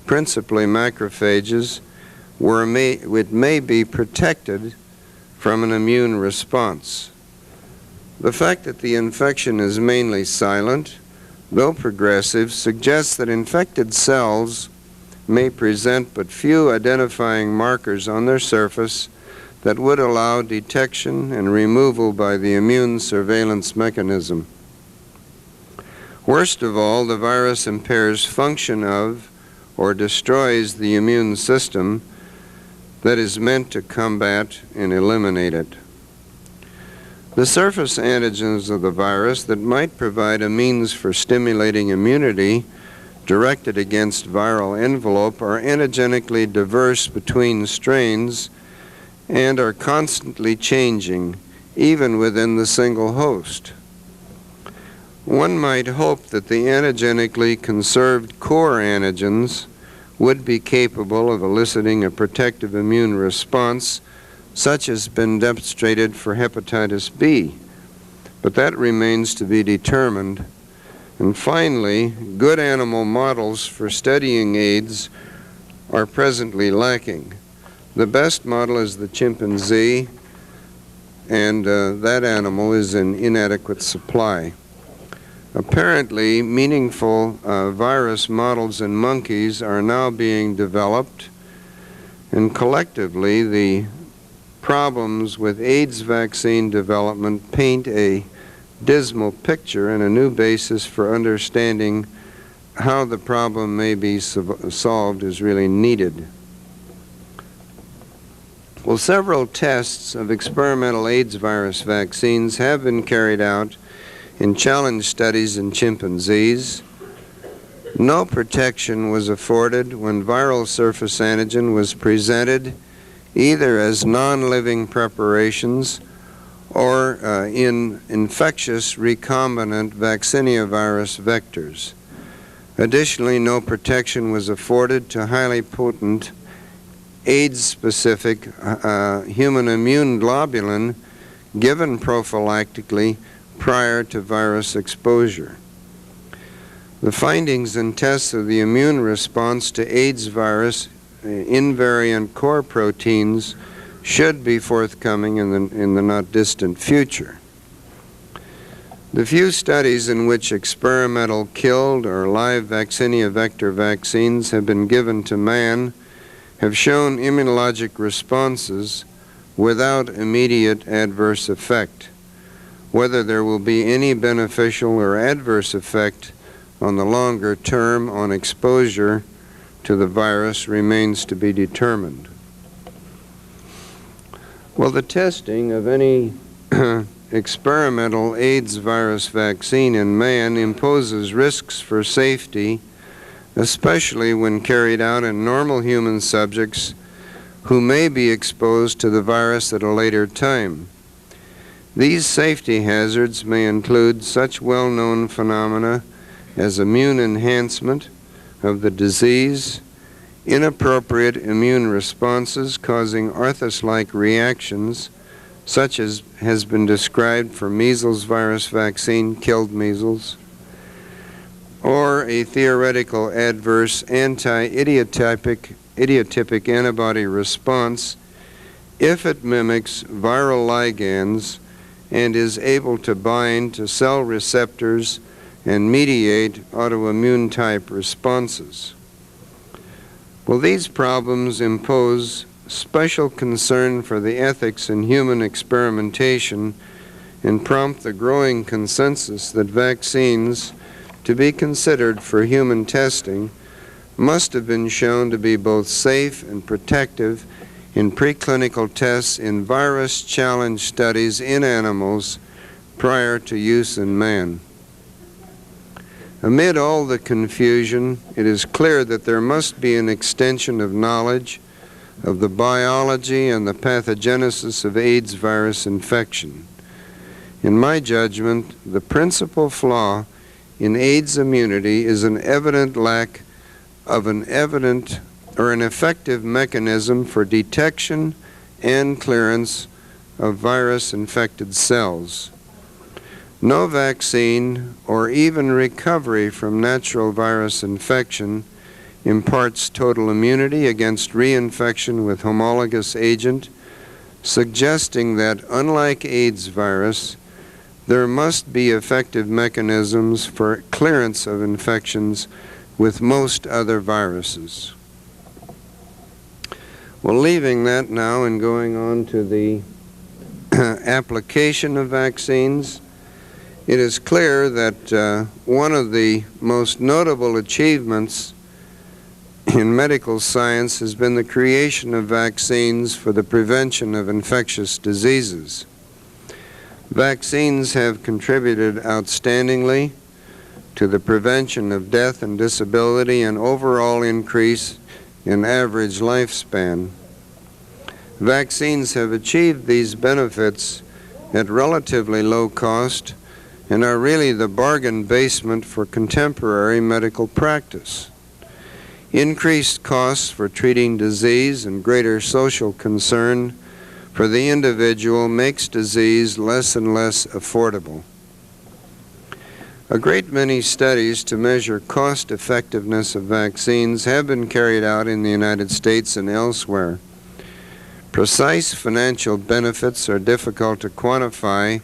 principally macrophages, where it may be protected from an immune response. The fact that the infection is mainly silent, though progressive, suggests that infected cells may present but few identifying markers on their surface that would allow detection and removal by the immune surveillance mechanism. Worst of all, the virus impairs function of or destroys the immune system that is meant to combat and eliminate it. The surface antigens of the virus that might provide a means for stimulating immunity directed against viral envelope are antigenically diverse between strains and are constantly changing, even within the single host. One might hope that the antigenically conserved core antigens would be capable of eliciting a protective immune response, such as has been demonstrated for hepatitis B, but that remains to be determined, And finally, good animal models for studying AIDS are presently lacking. The best model is the chimpanzee, and that animal is in inadequate supply. Apparently, meaningful virus models in monkeys are now being developed, and collectively, the problems with AIDS vaccine development paint a dismal picture and a new basis for understanding how the problem may be solved is really needed. Well, several tests of experimental AIDS virus vaccines have been carried out in challenge studies in chimpanzees. No protection was afforded when viral surface antigen was presented either as non-living preparations or in infectious recombinant vaccinia-virus vectors. Additionally, no protection was afforded to highly potent AIDS-specific human immune globulin given prophylactically prior to virus exposure. The findings and tests of the immune response to AIDS virus invariant core proteins should be forthcoming in the not distant future. The few studies in which experimental killed or live vaccinia vector vaccines have been given to man have shown immunologic responses without immediate adverse effect. Whether there will be any beneficial or adverse effect on the longer term on exposure to the virus remains to be determined. Well, the testing of any experimental AIDS virus vaccine in man imposes risks for safety, especially when carried out in normal human subjects who may be exposed to the virus at a later time. These safety hazards may include such well-known phenomena as immune enhancement of the disease, inappropriate immune responses causing Arthus-like reactions, such as has been described for measles virus vaccine, killed measles, or a theoretical adverse idiotypic antibody response if it mimics viral ligands and is able to bind to cell receptors and mediate autoimmune type responses. Well, these problems impose special concern for the ethics in human experimentation and prompt the growing consensus that vaccines, to be considered for human testing, must have been shown to be both safe and protective in preclinical tests in virus challenge studies in animals prior to use in man. Amid all the confusion, it is clear that there must be an extension of knowledge of the biology and the pathogenesis of AIDS virus infection. In my judgment, the principal flaw in AIDS immunity is an evident lack of an effective mechanism for detection and clearance of virus-infected cells. No vaccine or even recovery from natural virus infection imparts total immunity against reinfection with homologous agent, suggesting that unlike AIDS virus, there must be effective mechanisms for clearance of infections with most other viruses. Well, leaving that now and going on to the application of vaccines, it is clear that one of the most notable achievements in medical science has been the creation of vaccines for the prevention of infectious diseases. Vaccines have contributed outstandingly to the prevention of death and disability and overall increase in average lifespan. Vaccines have achieved these benefits at relatively low cost and are really the bargain basement for contemporary medical practice. Increased costs for treating disease and greater social concern for the individual makes disease less and less affordable. A great many studies to measure cost effectiveness of vaccines have been carried out in the United States and elsewhere. Precise financial benefits are difficult to quantify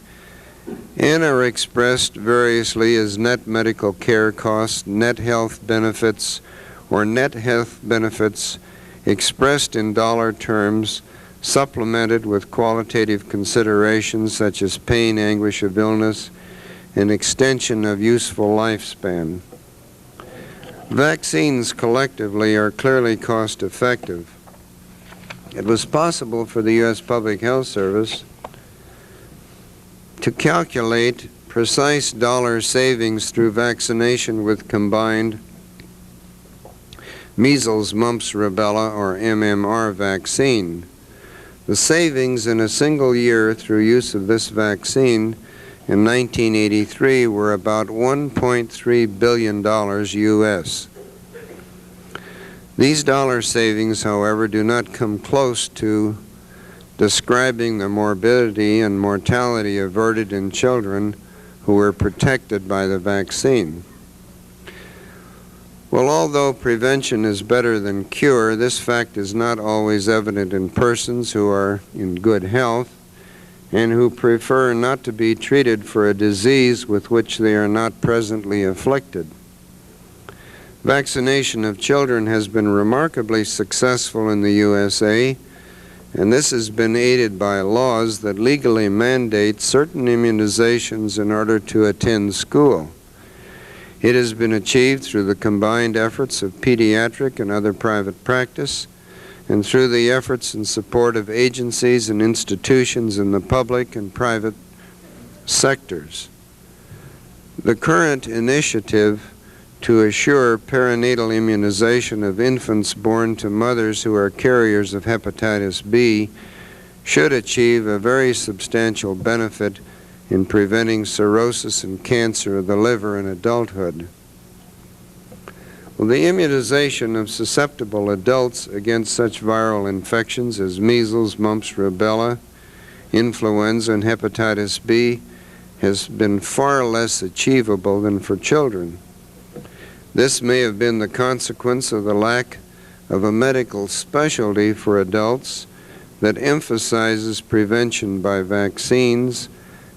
and are expressed variously as net medical care costs, net health benefits, or net health benefits expressed in dollar terms, supplemented with qualitative considerations such as pain, anguish of illness, and extension of useful lifespan. Vaccines collectively are clearly cost effective. It was possible for the U.S. Public Health Service to calculate precise dollar savings through vaccination with combined measles, mumps, rubella, or MMR vaccine. The savings in a single year through use of this vaccine in 1983 were about $1.3 billion U.S. These dollar savings, however, do not come close to describing the morbidity and mortality averted in children who were protected by the vaccine. Well, although prevention is better than cure, this fact is not always evident in persons who are in good health and who prefer not to be treated for a disease with which they are not presently afflicted. Vaccination of children has been remarkably successful in the USA, and this has been aided by laws that legally mandate certain immunizations in order to attend school. It has been achieved through the combined efforts of pediatric and other private practice, and through the efforts and support of agencies and institutions in the public and private sectors. The current initiative to assure perinatal immunization of infants born to mothers who are carriers of hepatitis B should achieve a very substantial benefit in preventing cirrhosis and cancer of the liver in adulthood. Well, the immunization of susceptible adults against such viral infections as measles, mumps, rubella, influenza, and hepatitis B has been far less achievable than for children. This may have been the consequence of the lack of a medical specialty for adults that emphasizes prevention by vaccines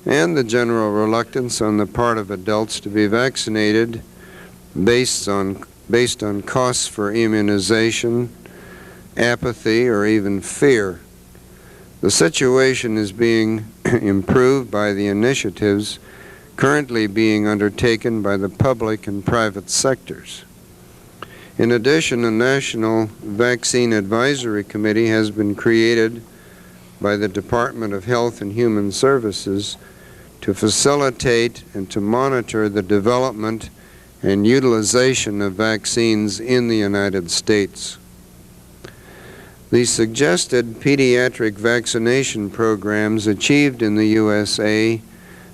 and the general reluctance on the part of adults to be vaccinated based on costs for immunization, apathy, or even fear. The situation is being improved by the initiatives currently being undertaken by the public and private sectors. In addition, a National Vaccine Advisory Committee has been created by the Department of Health and Human Services to facilitate and to monitor the development and utilization of vaccines in the United States. The suggested pediatric vaccination programs achieved in the USA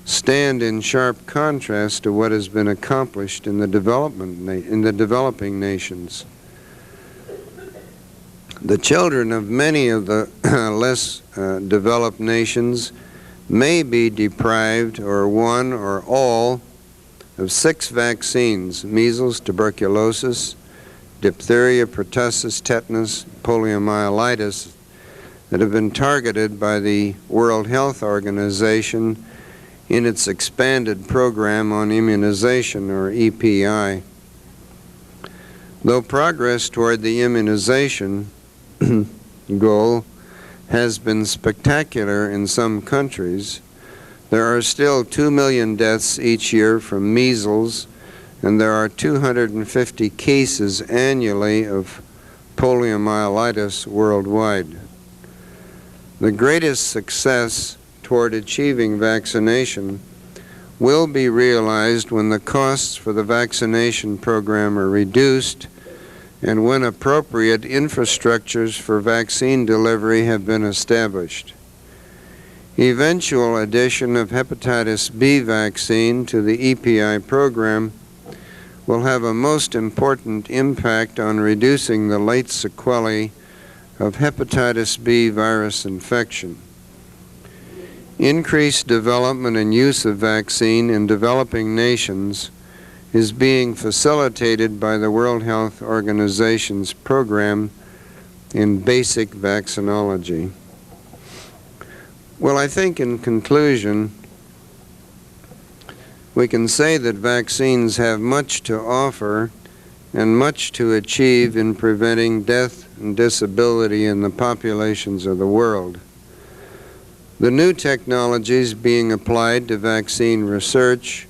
stand in sharp contrast to what has been accomplished in the developing nations. The children of many of the less developed nations may be deprived or one or all of 6 vaccines: measles, tuberculosis, diphtheria, pertussis, tetanus, poliomyelitis, that have been targeted by the World Health Organization in its expanded program on immunization, or EPI. Though progress toward the immunization goal has been spectacular in some countries, there are still 2 million deaths each year from measles, and there are 250 cases annually of poliomyelitis worldwide. The greatest success toward achieving vaccination will be realized when the costs for the vaccination program are reduced and when appropriate infrastructures for vaccine delivery have been established. Eventual addition of hepatitis B vaccine to the EPI program will have a most important impact on reducing the late sequelae of hepatitis B virus infection. Increased development and use of vaccine in developing nations is being facilitated by the World Health Organization's program in basic vaccinology. Well, I think in conclusion, we can say that vaccines have much to offer and much to achieve in preventing death and disability in the populations of the world. The new technologies being applied to vaccine research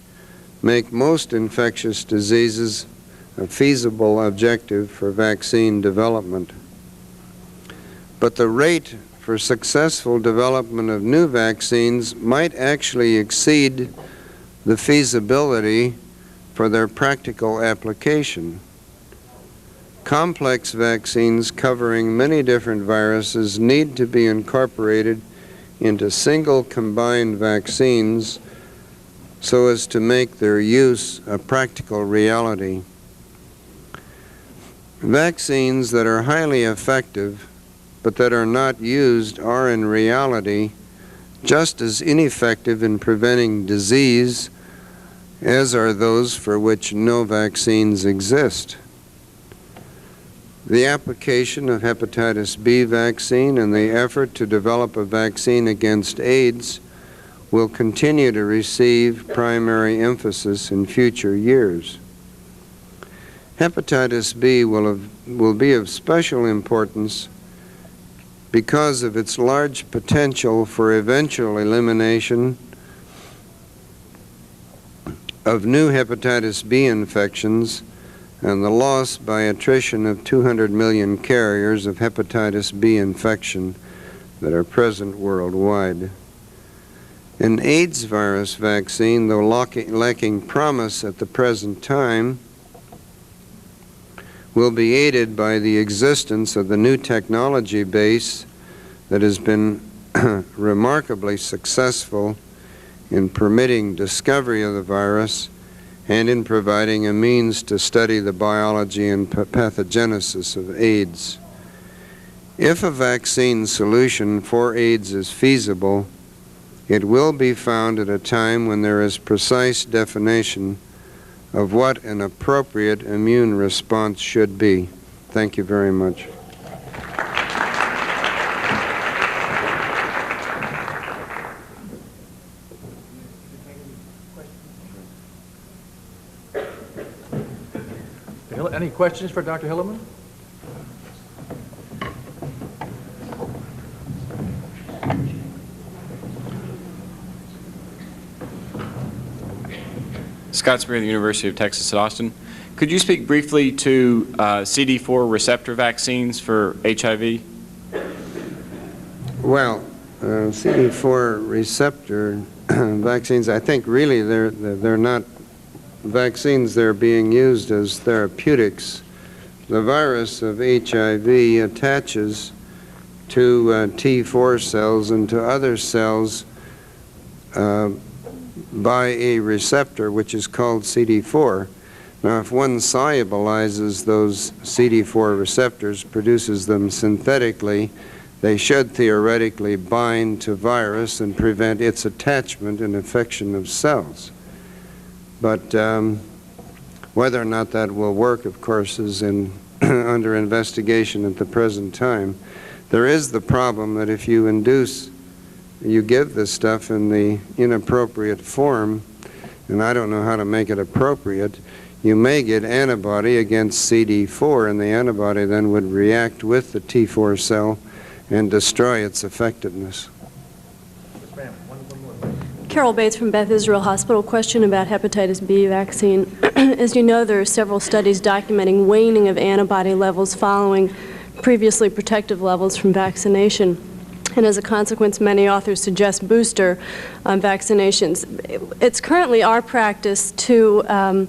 make most infectious diseases a feasible objective for vaccine development. But the rate for successful development of new vaccines might actually exceed the feasibility for their practical application. Complex vaccines covering many different viruses need to be incorporated into single combined vaccines so as to make their use a practical reality. Vaccines that are highly effective but that are not used are in reality just as ineffective in preventing disease as are those for which no vaccines exist. The application of hepatitis B vaccine and the effort to develop a vaccine against AIDS will continue to receive primary emphasis in future years. Hepatitis B will be of special importance because of its large potential for eventual elimination of new hepatitis B infections and the loss by attrition of 200 million carriers of hepatitis B infection that are present worldwide. An AIDS virus vaccine, though lacking promise at the present time, will be aided by the existence of the new technology base that has been remarkably successful in permitting discovery of the virus and in providing a means to study the biology and pathogenesis of AIDS. If a vaccine solution for AIDS is feasible, it will be found at a time when there is precise definition of what an appropriate immune response should be. Thank you very much. Any questions for Dr. Hillerman? Scott Spear, the University of Texas at Austin. Could you speak briefly to CD4 receptor vaccines for HIV? Well, CD4 receptor vaccines, I think really they're not vaccines. They're being used as therapeutics. The virus of HIV attaches to T4 cells and to other cells by a receptor which is called CD4. Now, if one solubilizes those CD4 receptors, produces them synthetically, they should theoretically bind to virus and prevent its attachment and infection of cells. But whether or not that will work, of course, is under investigation at the present time. There is the problem that if you give this stuff in the inappropriate form, and I don't know how to make it appropriate, you may get antibody against CD4, and the antibody then would react with the T4 cell and destroy its effectiveness. Carol Bates from Beth Israel Hospital. Question about hepatitis B vaccine. As you know, there are several studies documenting waning of antibody levels following previously protective levels from vaccination. And as a consequence, many authors suggest booster vaccinations. It's currently our practice to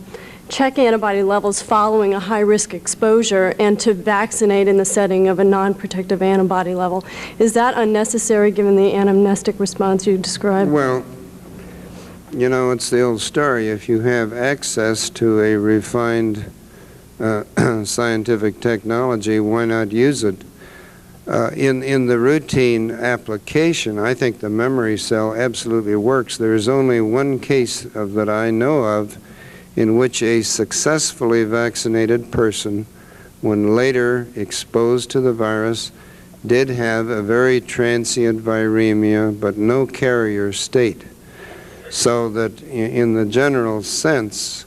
check antibody levels following a high-risk exposure and to vaccinate in the setting of a non-protective antibody level. Is that unnecessary given the anamnestic response you described? Well, you know, it's the old story. If you have access to a refined scientific technology, why not use it? In the routine application, I think the memory cell absolutely works. There is only one case that I know of in which a successfully vaccinated person, when later exposed to the virus, did have a very transient viremia, but no carrier state. So that in the general sense,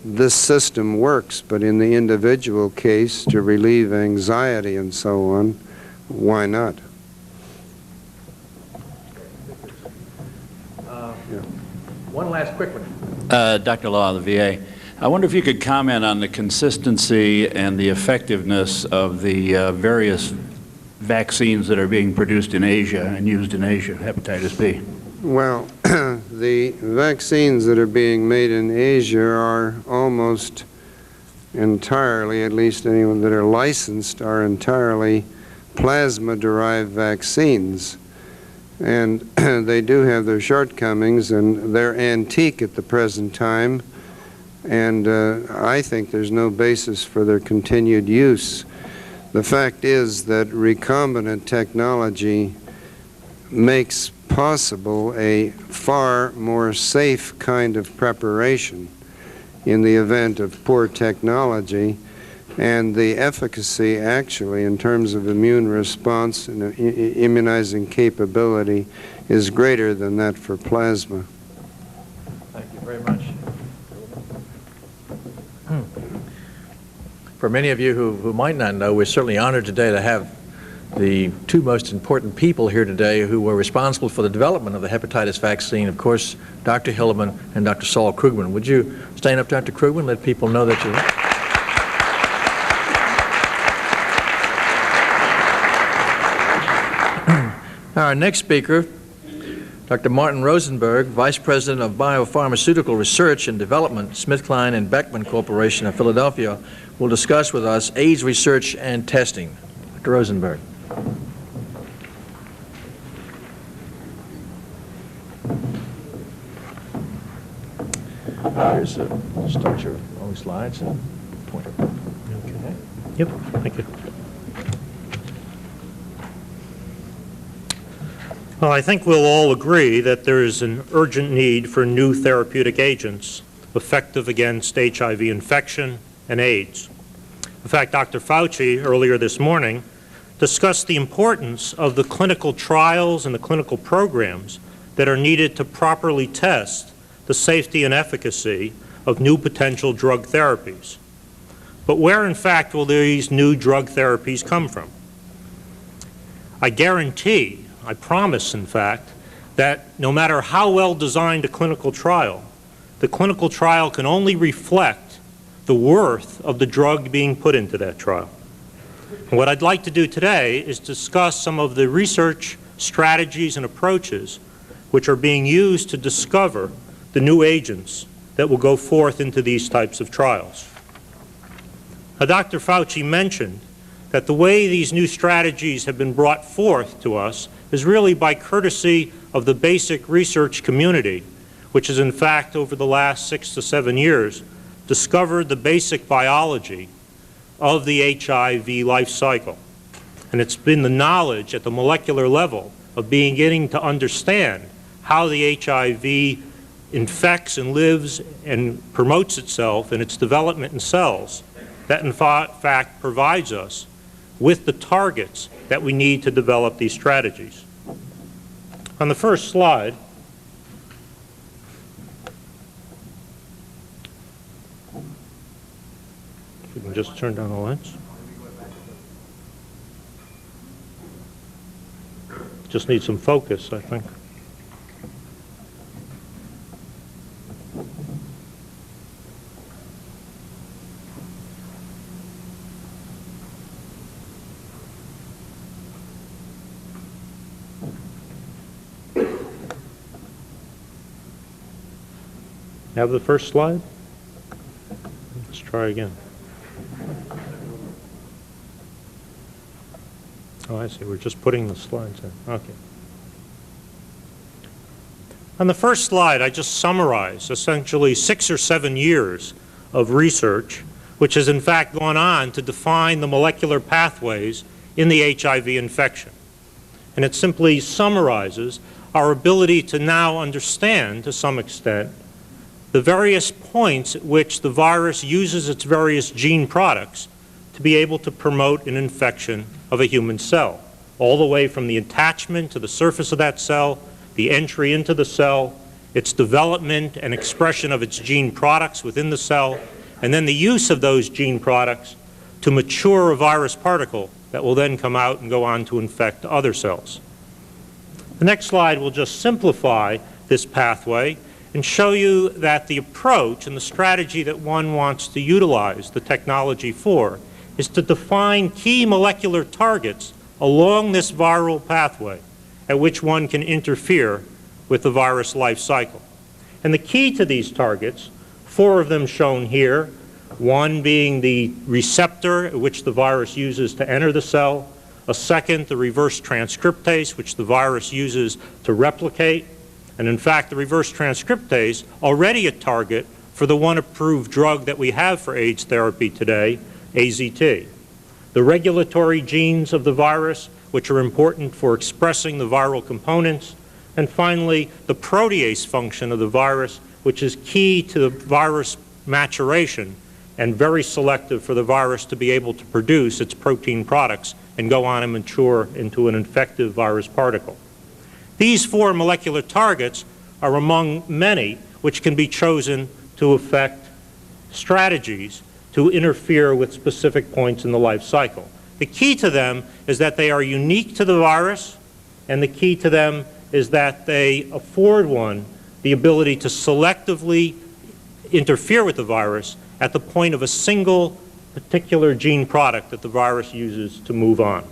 this system works, but in the individual case, to relieve anxiety and so on, why not? One last quick one. Dr. Law of the VA. I wonder if you could comment on the consistency and the effectiveness of the various vaccines that are being produced in Asia and used in Asia, hepatitis B. Well, the vaccines that are being made in Asia are almost entirely, at least anyone that are licensed, are entirely plasma-derived vaccines. And they do have their shortcomings, and they're antique at the present time. And I think there's no basis for their continued use. The fact is that recombinant technology makes possible a far more safe kind of preparation in the event of poor technology, and the efficacy actually in terms of immune response and immunizing capability is greater than that for plasma. Thank you very much. For many of you who might not know, we're certainly honored today to have the two most important people here today who were responsible for the development of the hepatitis vaccine, of course, Dr. Hilleman and Dr. Saul Krugman. Would you stand up, Dr. Krugman, let people know that you're here? Our next speaker, Dr. Martin Rosenberg, Vice President of Biopharmaceutical Research and Development, SmithKline and Beckman Corporation of Philadelphia, will discuss with us AIDS research and testing. Dr. Rosenberg. Here's start your own slides and point. Okay. Yep, thank you. Well, I think we'll all agree that there is an urgent need for new therapeutic agents effective against HIV infection and AIDS. In fact, Dr. Fauci earlier this morning discussed the importance of the clinical trials and the clinical programs that are needed to properly test the safety and efficacy of new potential drug therapies. But where, in fact, will these new drug therapies come from? I guarantee, I promise, in fact, that no matter how well designed a clinical trial, the clinical trial can only reflect the worth of the drug being put into that trial. And what I'd like to do today is discuss some of the research strategies and approaches which are being used to discover the new agents that will go forth into these types of trials. Now, Dr. Fauci mentioned that the way these new strategies have been brought forth to us is really by courtesy of the basic research community, which has in fact over the last 6 to 7 years discovered the basic biology of the HIV life cycle. And it's been the knowledge at the molecular level of beginning to understand how the HIV infects and lives and promotes itself in its development in cells that in fact provides us with the targets that we need to develop these strategies. On the first slide, if we can just turn down the lights. Just need some focus, I think. Have the first slide? Let's try again. Oh, I see. We're just putting the slides in. Okay. On the first slide, I just summarize essentially 6 or 7 years of research which has in fact gone on to define the molecular pathways in the HIV infection. And it simply summarizes our ability to now understand, to some extent, the various points at which the virus uses its various gene products to be able to promote an infection of a human cell, all the way from the attachment to the surface of that cell, the entry into the cell, its development and expression of its gene products within the cell, and then the use of those gene products to mature a virus particle that will then come out and go on to infect other cells. The next slide will just simplify this pathway and show you that the approach and the strategy that one wants to utilize the technology for is to define key molecular targets along this viral pathway at which one can interfere with the virus life cycle. And the key to these targets, 4 of them shown here, one being the receptor at which the virus uses to enter the cell, a second, the reverse transcriptase, which the virus uses to replicate, and in fact, the reverse transcriptase, already a target for the one approved drug that we have for AIDS therapy today, AZT. The regulatory genes of the virus, which are important for expressing the viral components, and finally, the protease function of the virus, which is key to the virus maturation and very selective for the virus to be able to produce its protein products and go on and mature into an infective virus particle. These 4 molecular targets are among many which can be chosen to affect strategies to interfere with specific points in the life cycle. The key to them is that they are unique to the virus, and the key to them is that they afford one the ability to selectively interfere with the virus at the point of a single particular gene product that the virus uses to move on.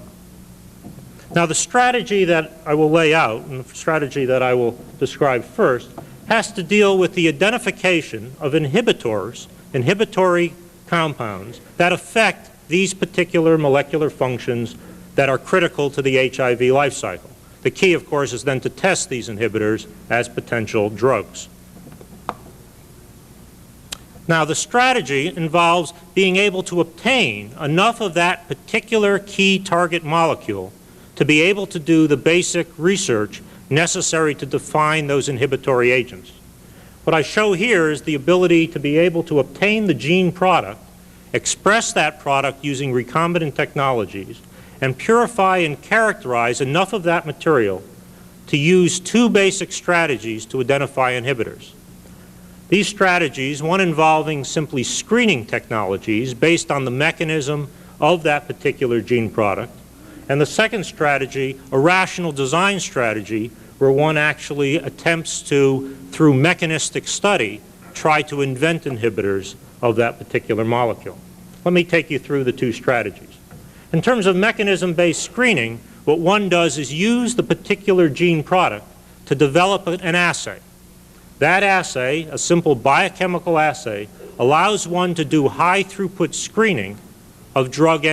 Now, the strategy that I will lay out, and the strategy that I will describe first, has to deal with the identification of inhibitors, inhibitory compounds, that affect these particular molecular functions that are critical to the HIV life cycle. The key, of course, is then to test these inhibitors as potential drugs. Now, the strategy involves being able to obtain enough of that particular key target molecule to be able to do the basic research necessary to define those inhibitory agents. What I show here is the ability to be able to obtain the gene product, express that product using recombinant technologies, and purify and characterize enough of that material to use 2 basic strategies to identify inhibitors. These strategies, one involving simply screening technologies based on the mechanism of that particular gene product, and the second strategy, a rational design strategy, where one actually attempts to, through mechanistic study, try to invent inhibitors of that particular molecule. Let me take you through the 2 strategies. In terms of mechanism-based screening, what one does is use the particular gene product to develop an assay. That assay, a simple biochemical assay, allows one to do high-throughput screening of drug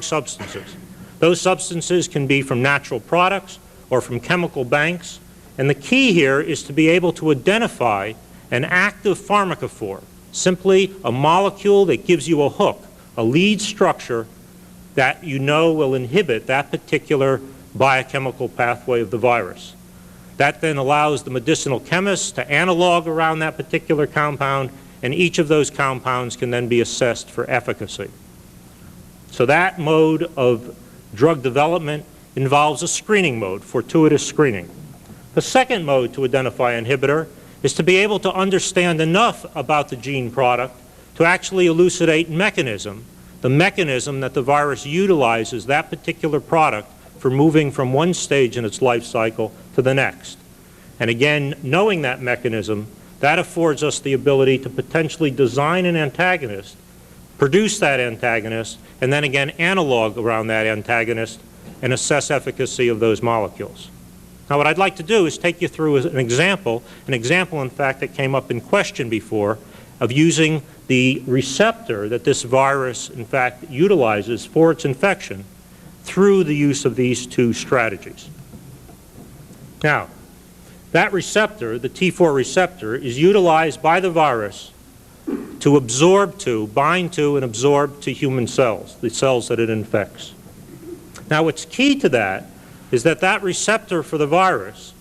substances. Those substances can be from natural products or from chemical banks, and the key here is to be able to identify an active pharmacophore, simply a molecule that gives you a hook, a lead structure that you know will inhibit that particular biochemical pathway of the virus. That then allows the medicinal chemists to analog around that particular compound, and each of those compounds can then be assessed for efficacy. So that mode of drug development involves a screening mode, fortuitous screening. The second mode to identify an inhibitor is to be able to understand enough about the gene product to actually elucidate mechanism, the mechanism that the virus utilizes that particular product for moving from one stage in its life cycle to the next. And again, knowing that mechanism, that affords us the ability to potentially design an antagonist, produce that antagonist, and then again analog around that antagonist and assess efficacy of those molecules. Now, what I'd like to do is take you through an example, in fact, that came up in question before, of using the receptor that this virus, in fact, utilizes for its infection through the use of these 2 strategies. Now, that receptor, the T4 receptor, is utilized by the virus to to absorb to, bind to, and absorb to human cells, the cells that it infects. Now, what's key to that is that that receptor for the virus,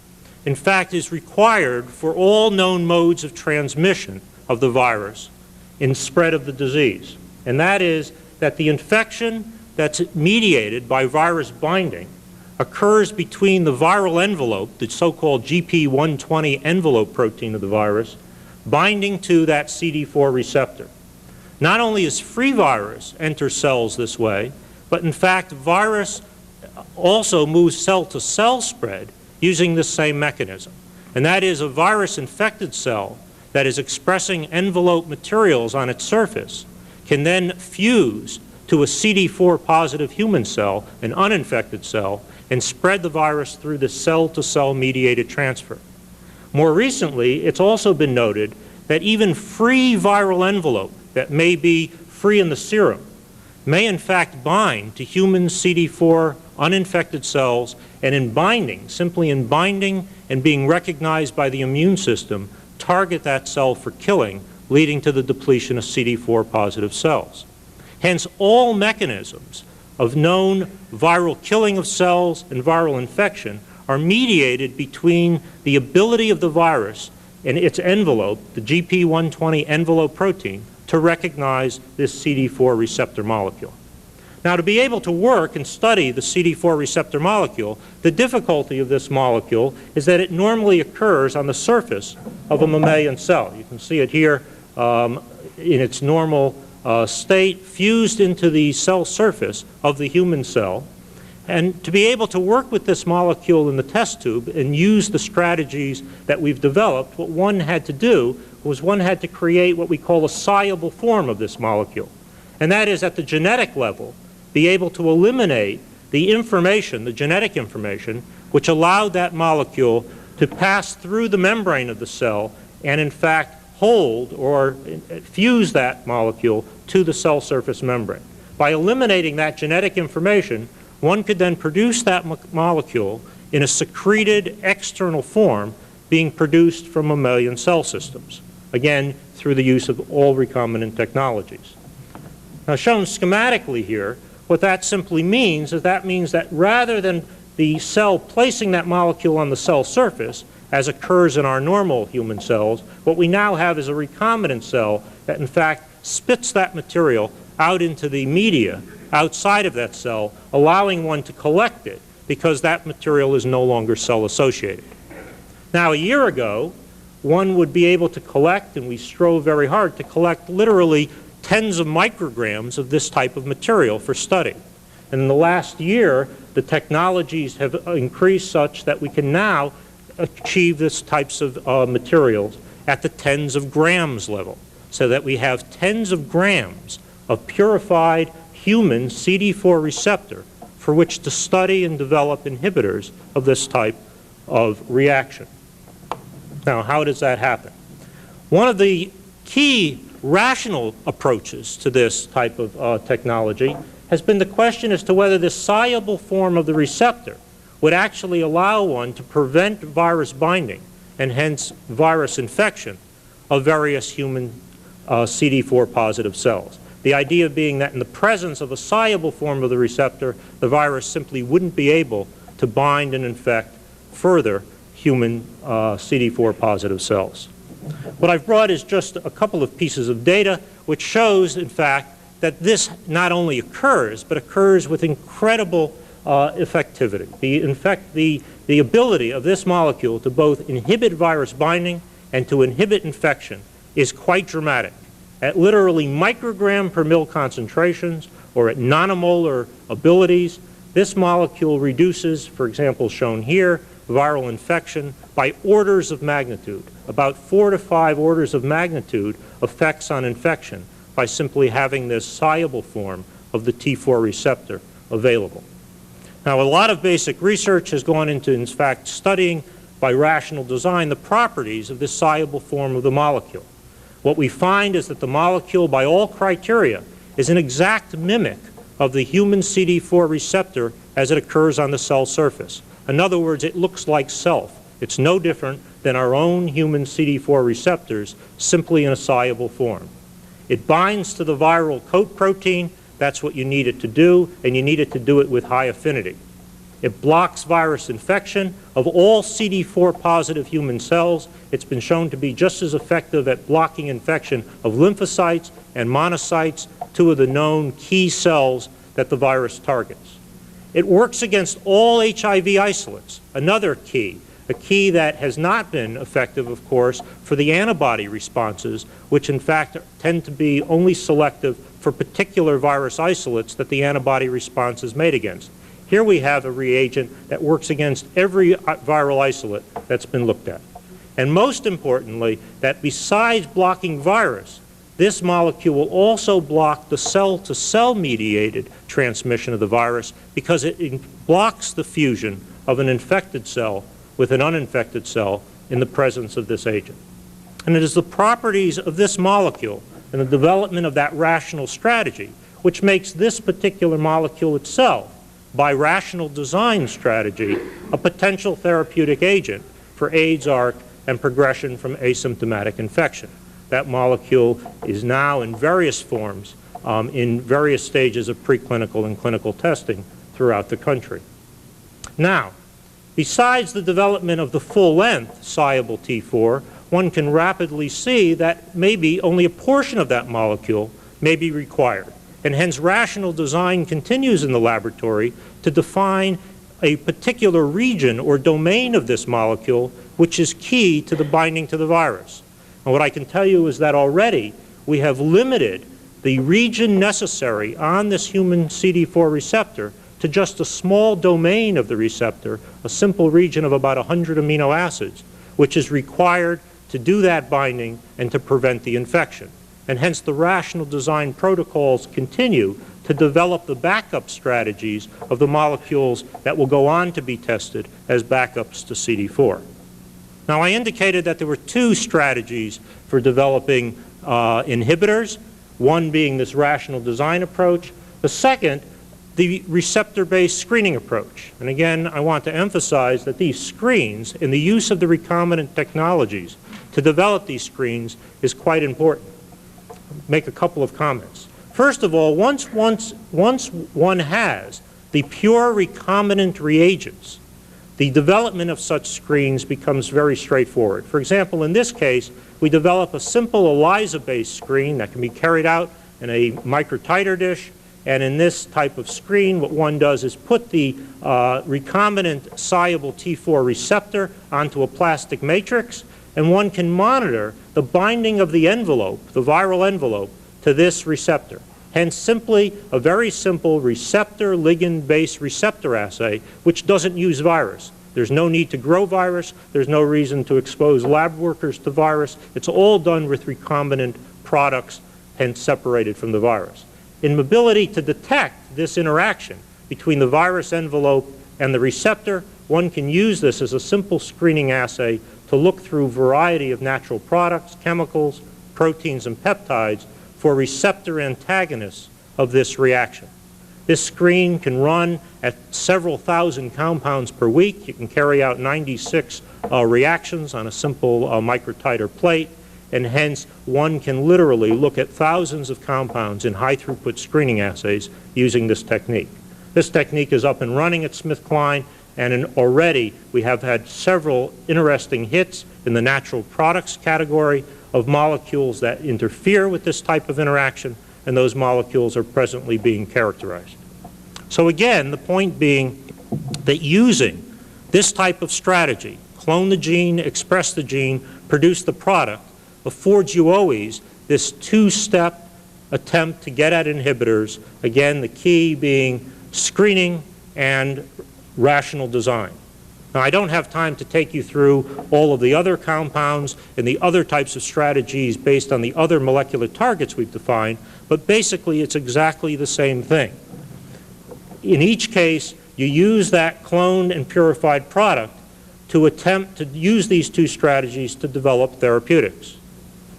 in fact, is required for all known modes of transmission of the virus in spread of the disease. And that is that the infection that's mediated by virus binding occurs between the viral envelope, the so-called GP120 envelope protein of the virus, binding to that CD4 receptor. Not only does free virus enter cells this way, but in fact virus also moves cell-to-cell spread using this same mechanism. And that is a virus-infected cell that is expressing envelope materials on its surface can then fuse to a CD4 positive human cell, an uninfected cell, and spread the virus through the cell-to-cell mediated transfer. More recently, it's also been noted that even free viral envelope that may be free in the serum may in fact bind to human CD4 uninfected cells, and in binding, simply in binding and being recognized by the immune system, target that cell for killing, leading to the depletion of CD4 positive cells. Hence, all mechanisms of known viral killing of cells and viral infection are mediated between the ability of the virus and its envelope, the GP120 envelope protein, to recognize this CD4 receptor molecule. Now, to be able to work and study the CD4 receptor molecule, the difficulty of this molecule is that it normally occurs on the surface of a mammalian cell. You can see it here in its normal state, fused into the cell surface of the human cell. And to be able to work with this molecule in the test tube and use the strategies that we've developed, what one had to do was one had to create what we call a soluble form of this molecule. And that is, at the genetic level, be able to eliminate the information, the genetic information, which allowed that molecule to pass through the membrane of the cell and in fact hold or fuse that molecule to the cell surface membrane. By eliminating that genetic information, one could then produce that molecule in a secreted external form being produced from mammalian cell systems, again through the use of all recombinant technologies. Now, shown schematically here, what that simply means is that rather than the cell placing that molecule on the cell surface, as occurs in our normal human cells, what we now have is a recombinant cell that in fact spits that material out into the media outside of that cell, allowing one to collect it because that material is no longer cell associated. Now, a year ago, one would be able to collect, and we strove very hard to collect literally tens of micrograms of this type of material for study. And in the last year, the technologies have increased such that we can now achieve this types of materials at the tens of grams level, so that we have tens of grams of purified human CD4 receptor for which to study and develop inhibitors of this type of reaction. Now, how does that happen? One of the key rational approaches to this type of technology has been the question as to whether this soluble form of the receptor would actually allow one to prevent virus binding and hence virus infection of various human CD4 positive cells. The idea being that in the presence of a soluble form of the receptor, the virus simply wouldn't be able to bind and infect further human CD4 positive cells. What I've brought is just a couple of pieces of data which shows, in fact, that this not only occurs, but occurs with incredible effectivity. The ability of this molecule to both inhibit virus binding and to inhibit infection is quite dramatic. At literally microgram per mil concentrations or at nanomolar abilities, this molecule reduces, for example, shown here, viral infection by orders of magnitude. About 4 to 5 orders of magnitude effects on infection by simply having this soluble form of the T4 receptor available. Now, a lot of basic research has gone into, in fact, studying by rational design the properties of this soluble form of the molecule. What we find is that the molecule, by all criteria, is an exact mimic of the human CD4 receptor as it occurs on the cell surface. In other words, it looks like self. It's no different than our own human CD4 receptors, simply in a soluble form. It binds to the viral coat protein. That's what you need it to do, and you need it to do it with high affinity. It blocks virus infection of all CD4 positive human cells. It's been shown to be just as effective at blocking infection of lymphocytes and monocytes, two of the known key cells that the virus targets. It works against all HIV isolates, another key, a key that has not been effective, of course, for the antibody responses, which in fact tend to be only selective for particular virus isolates that the antibody response is made against. Here we have a reagent that works against every viral isolate that's been looked at. And most importantly, that besides blocking virus, this molecule will also block the cell-to-cell mediated transmission of the virus because it blocks the fusion of an infected cell with an uninfected cell in the presence of this agent. And it is the properties of this molecule and the development of that rational strategy which makes this particular molecule itself, by rational design strategy, a potential therapeutic agent for AIDS, ARC, and progression from asymptomatic infection. That molecule is now in various forms, in various stages of preclinical and clinical testing throughout the country. Now, besides the development of the full-length soluble T4, one can rapidly see that maybe only a portion of that molecule may be required. And hence rational design continues in the laboratory to define a particular region or domain of this molecule which is key to the binding to the virus. And what I can tell you is that already we have limited the region necessary on this human CD4 receptor to just a small domain of the receptor, a simple region of about 100 amino acids, which is required to do that binding and to prevent the infection. And hence the rational design protocols continue to develop the backup strategies of the molecules that will go on to be tested as backups to CD4. Now, I indicated that there were two strategies for developing inhibitors, one being this rational design approach, the second, the receptor-based screening approach. And again, I want to emphasize that these screens and the use of the recombinant technologies to develop these screens is quite important. Make a couple of comments. First of all, once one has the pure recombinant reagents, the development of such screens becomes very straightforward. For example, in this case, we develop a simple ELISA-based screen that can be carried out in a microtiter dish. And in this type of screen, what one does is put the recombinant soluble T4 receptor onto a plastic matrix, and one can monitor the binding of the envelope, the viral envelope, to this receptor. Hence, simply a very simple receptor-ligand-based receptor assay, which doesn't use virus. There's no need to grow virus. There's no reason to expose lab workers to virus. It's all done with recombinant products, hence separated from the virus. In ability to detect this interaction between the virus envelope and the receptor, one can use this as a simple screening assay to look through a variety of natural products, chemicals, proteins, and peptides for receptor antagonists of this reaction. This screen can run at several thousand compounds per week. You can carry out 96 reactions on a simple microtiter plate, and hence one can literally look at thousands of compounds in high-throughput screening assays using this technique. This technique is up and running at SmithKline, and already we have had several interesting hits in the natural products category of molecules that interfere with this type of interaction, and those molecules are presently being characterized. So again, the point being that using this type of strategy, clone the gene, express the gene, produce the product, affords you always this two-step attempt to get at inhibitors, again, the key being screening and rational design. Now, I don't have time to take you through all of the other compounds and the other types of strategies based on the other molecular targets we've defined, but basically it's exactly the same thing. In each case, you use that cloned and purified product to attempt to use these two strategies to develop therapeutics.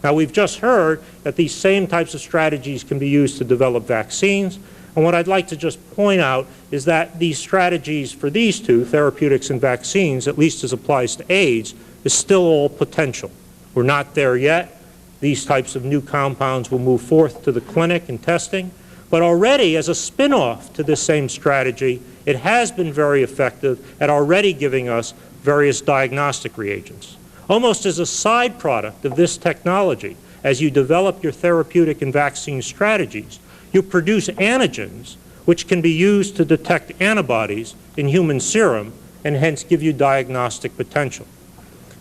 Now, we've just heard that these same types of strategies can be used to develop vaccines, and what I'd like to just point out is that these strategies for these two, therapeutics and vaccines, at least as applies to AIDS, is still all potential. We're not there yet. these types of new compounds will move forth to the clinic and testing. But already, as a spin-off to this same strategy, it has been very effective at already giving us various diagnostic reagents. Almost as a side product of this technology, as you develop your therapeutic and vaccine strategies, you produce antigens which can be used to detect antibodies in human serum and hence give you diagnostic potential.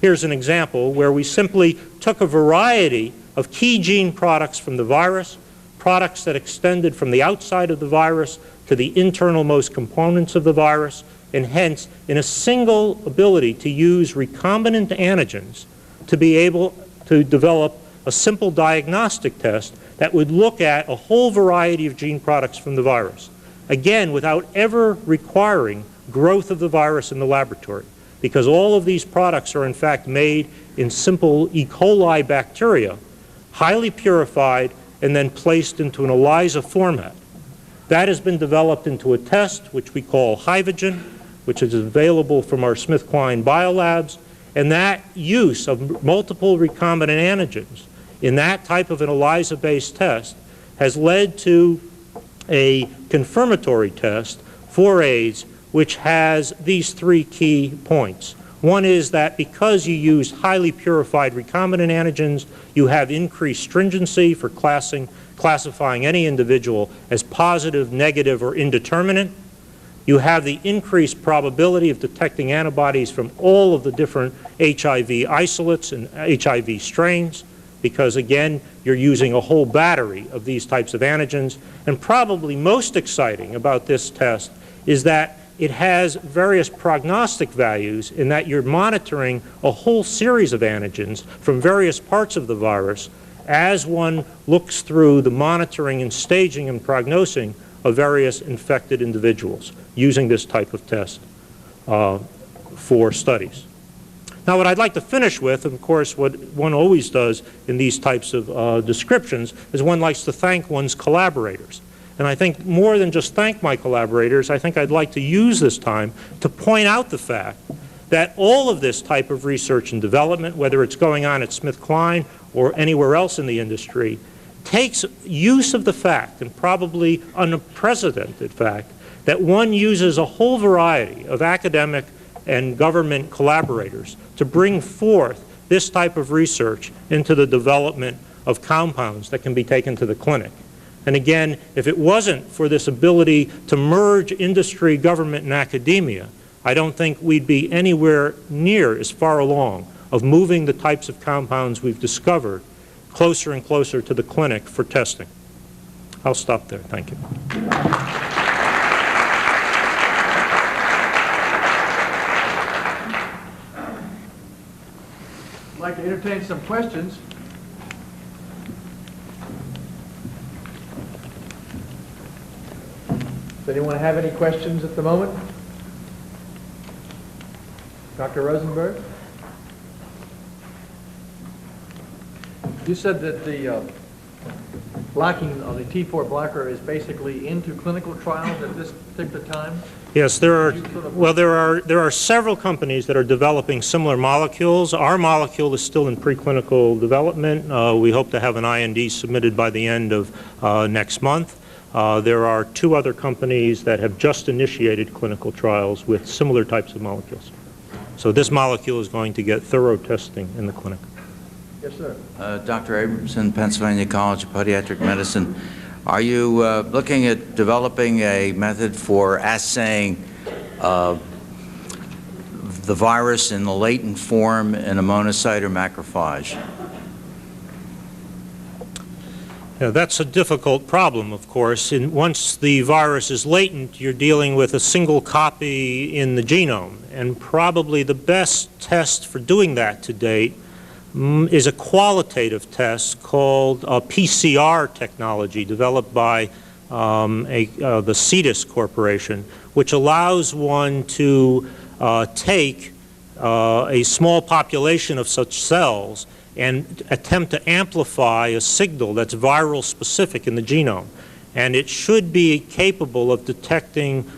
Here's an example where we simply took a variety of key gene products from the virus, products that extended from the outside of the virus to the internal-most components of the virus, and hence, in a single ability to use recombinant antigens to be able to develop a simple diagnostic test that would look at a whole variety of gene products from the virus. Again, without ever requiring growth of the virus in the laboratory, because all of these products are in fact made in simple E. coli bacteria, highly purified, and then placed into an ELISA format. That has been developed into a test which we call Hyvogen, which is available from our SmithKline biolabs, and that use of multiple recombinant antigens in that type of an ELISA-based test has led to a confirmatory test for AIDS which has these three key points. One is that because you use highly purified recombinant antigens, you have increased stringency for classifying any individual as positive, negative, or indeterminate. You have the increased probability of detecting antibodies from all of the different HIV isolates and HIV strains, because again, you're using a whole battery of these types of antigens. And probably most exciting about this test is that it has various prognostic values in that you're monitoring a whole series of antigens from various parts of the virus as one looks through the monitoring and staging and prognosing of various infected individuals using this type of test for studies. Now, what I'd like to finish with, of course, what one always does in these types of descriptions, is one likes to thank one's collaborators. And I think more than just thank my collaborators, I think I'd like to use this time to point out the fact that all of this type of research and development, whether it's going on at SmithKline or anywhere else in the industry, takes use of the fact, and probably unprecedented fact, that one uses a whole variety of academic and government collaborators to bring forth this type of research into the development of compounds that can be taken to the clinic. And again, if it wasn't for this ability to merge industry, government, and academia, I don't think we'd be anywhere near as far along of moving the types of compounds we've discovered closer and closer to the clinic for testing. I'll stop there. Thank you. I'd like to entertain some questions. Does anyone have any questions at the moment? Dr. Rosenberg? You said that the blocking of the T4 blocker is basically into clinical trials at this particular time? Yes, there are several companies that are developing similar molecules. Our molecule is still in preclinical development. We hope to have an IND submitted by the end of next month. There are two other companies that have just initiated clinical trials with similar types of molecules. So this molecule is going to get thorough testing in the clinic. Yes, sir. Dr. Abramson, Pennsylvania College of Pediatric Medicine. Are you looking at developing a method for assaying the virus in the latent form in a monocyte or macrophage? Yeah, that's a difficult problem, of course. Once the virus is latent, you're dealing with a single copy in the genome. And probably the best test for doing that to date is a qualitative test called PCR technology developed by the CETUS Corporation, which allows one to take a small population of such cells and attempt to amplify a signal that's viral specific in the genome. And it should be capable of detecting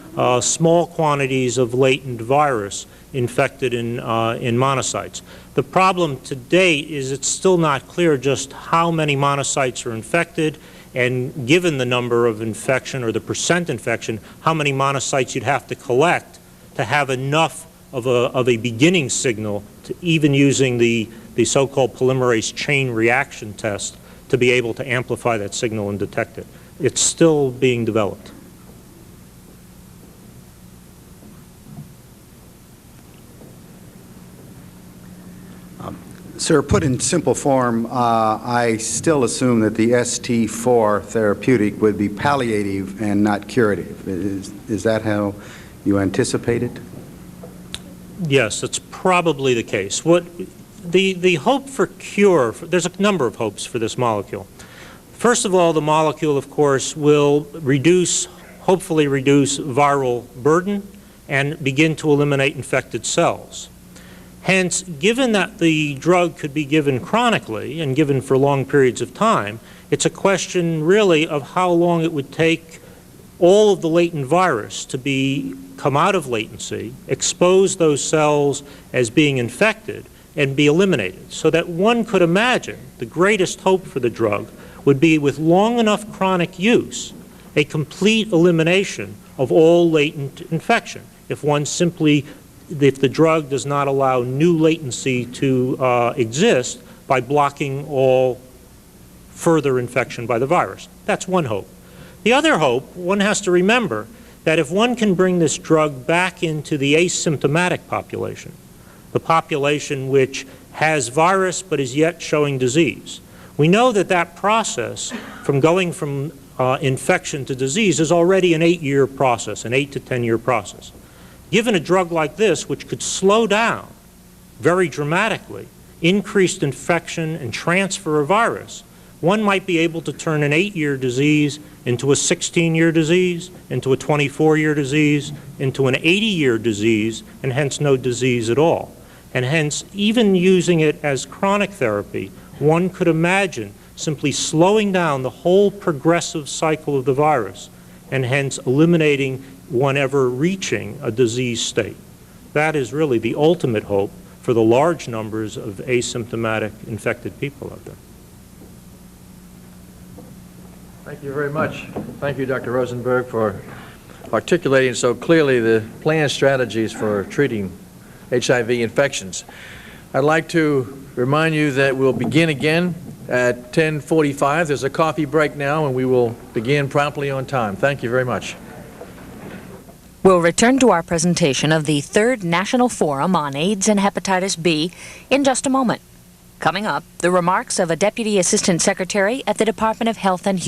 small quantities of latent virus infected in monocytes. The problem to date is it's still not clear just how many monocytes are infected, and given the number of infection or the percent infection, how many monocytes you'd have to collect to have enough of a beginning signal to even using the so-called polymerase chain reaction test to be able to amplify that signal and detect it. It's still being developed. Sir, put in simple form, I still assume that the ST4 therapeutic would be palliative and not curative. Is that how you anticipate it? Yes, that's probably the case. The hope for cure, there's a number of hopes for this molecule. First of all, the molecule, of course, will hopefully reduce viral burden and begin to eliminate infected cells. Hence, given that the drug could be given chronically and given for long periods of time, it's a question really of how long it would take all of the latent virus to come out of latency, expose those cells as being infected, and be eliminated. So that one could imagine the greatest hope for the drug would be, with long enough chronic use, a complete elimination of all latent infection. If the drug does not allow new latency to exist by blocking all further infection by the virus. That's one hope. The other hope, one has to remember that if one can bring this drug back into the asymptomatic population, the population which has virus but is yet showing disease, we know that that process from going from infection to disease is already an 8-year process, an 8 to 10-year process. Given a drug like this, which could slow down very dramatically increased infection and transfer of virus, one might be able to turn an 8-year disease into a 16-year disease, into a 24-year disease, into an 80-year disease, and hence no disease at all. And hence, even using it as chronic therapy, one could imagine simply slowing down the whole progressive cycle of the virus, and hence eliminating one ever reaching a disease state. That is really the ultimate hope for the large numbers of asymptomatic infected people out there. Thank you very much. Thank you, Dr. Rosenberg, for articulating so clearly the planned strategies for treating HIV infections. I'd like to remind you that we'll begin again at 10:45. There's a coffee break now, and we will begin promptly on time. Thank you very much. We'll return to our presentation of the 3rd National Forum on AIDS and Hepatitis B in just a moment. Coming up, the remarks of a Deputy Assistant Secretary at the Department of Health and Human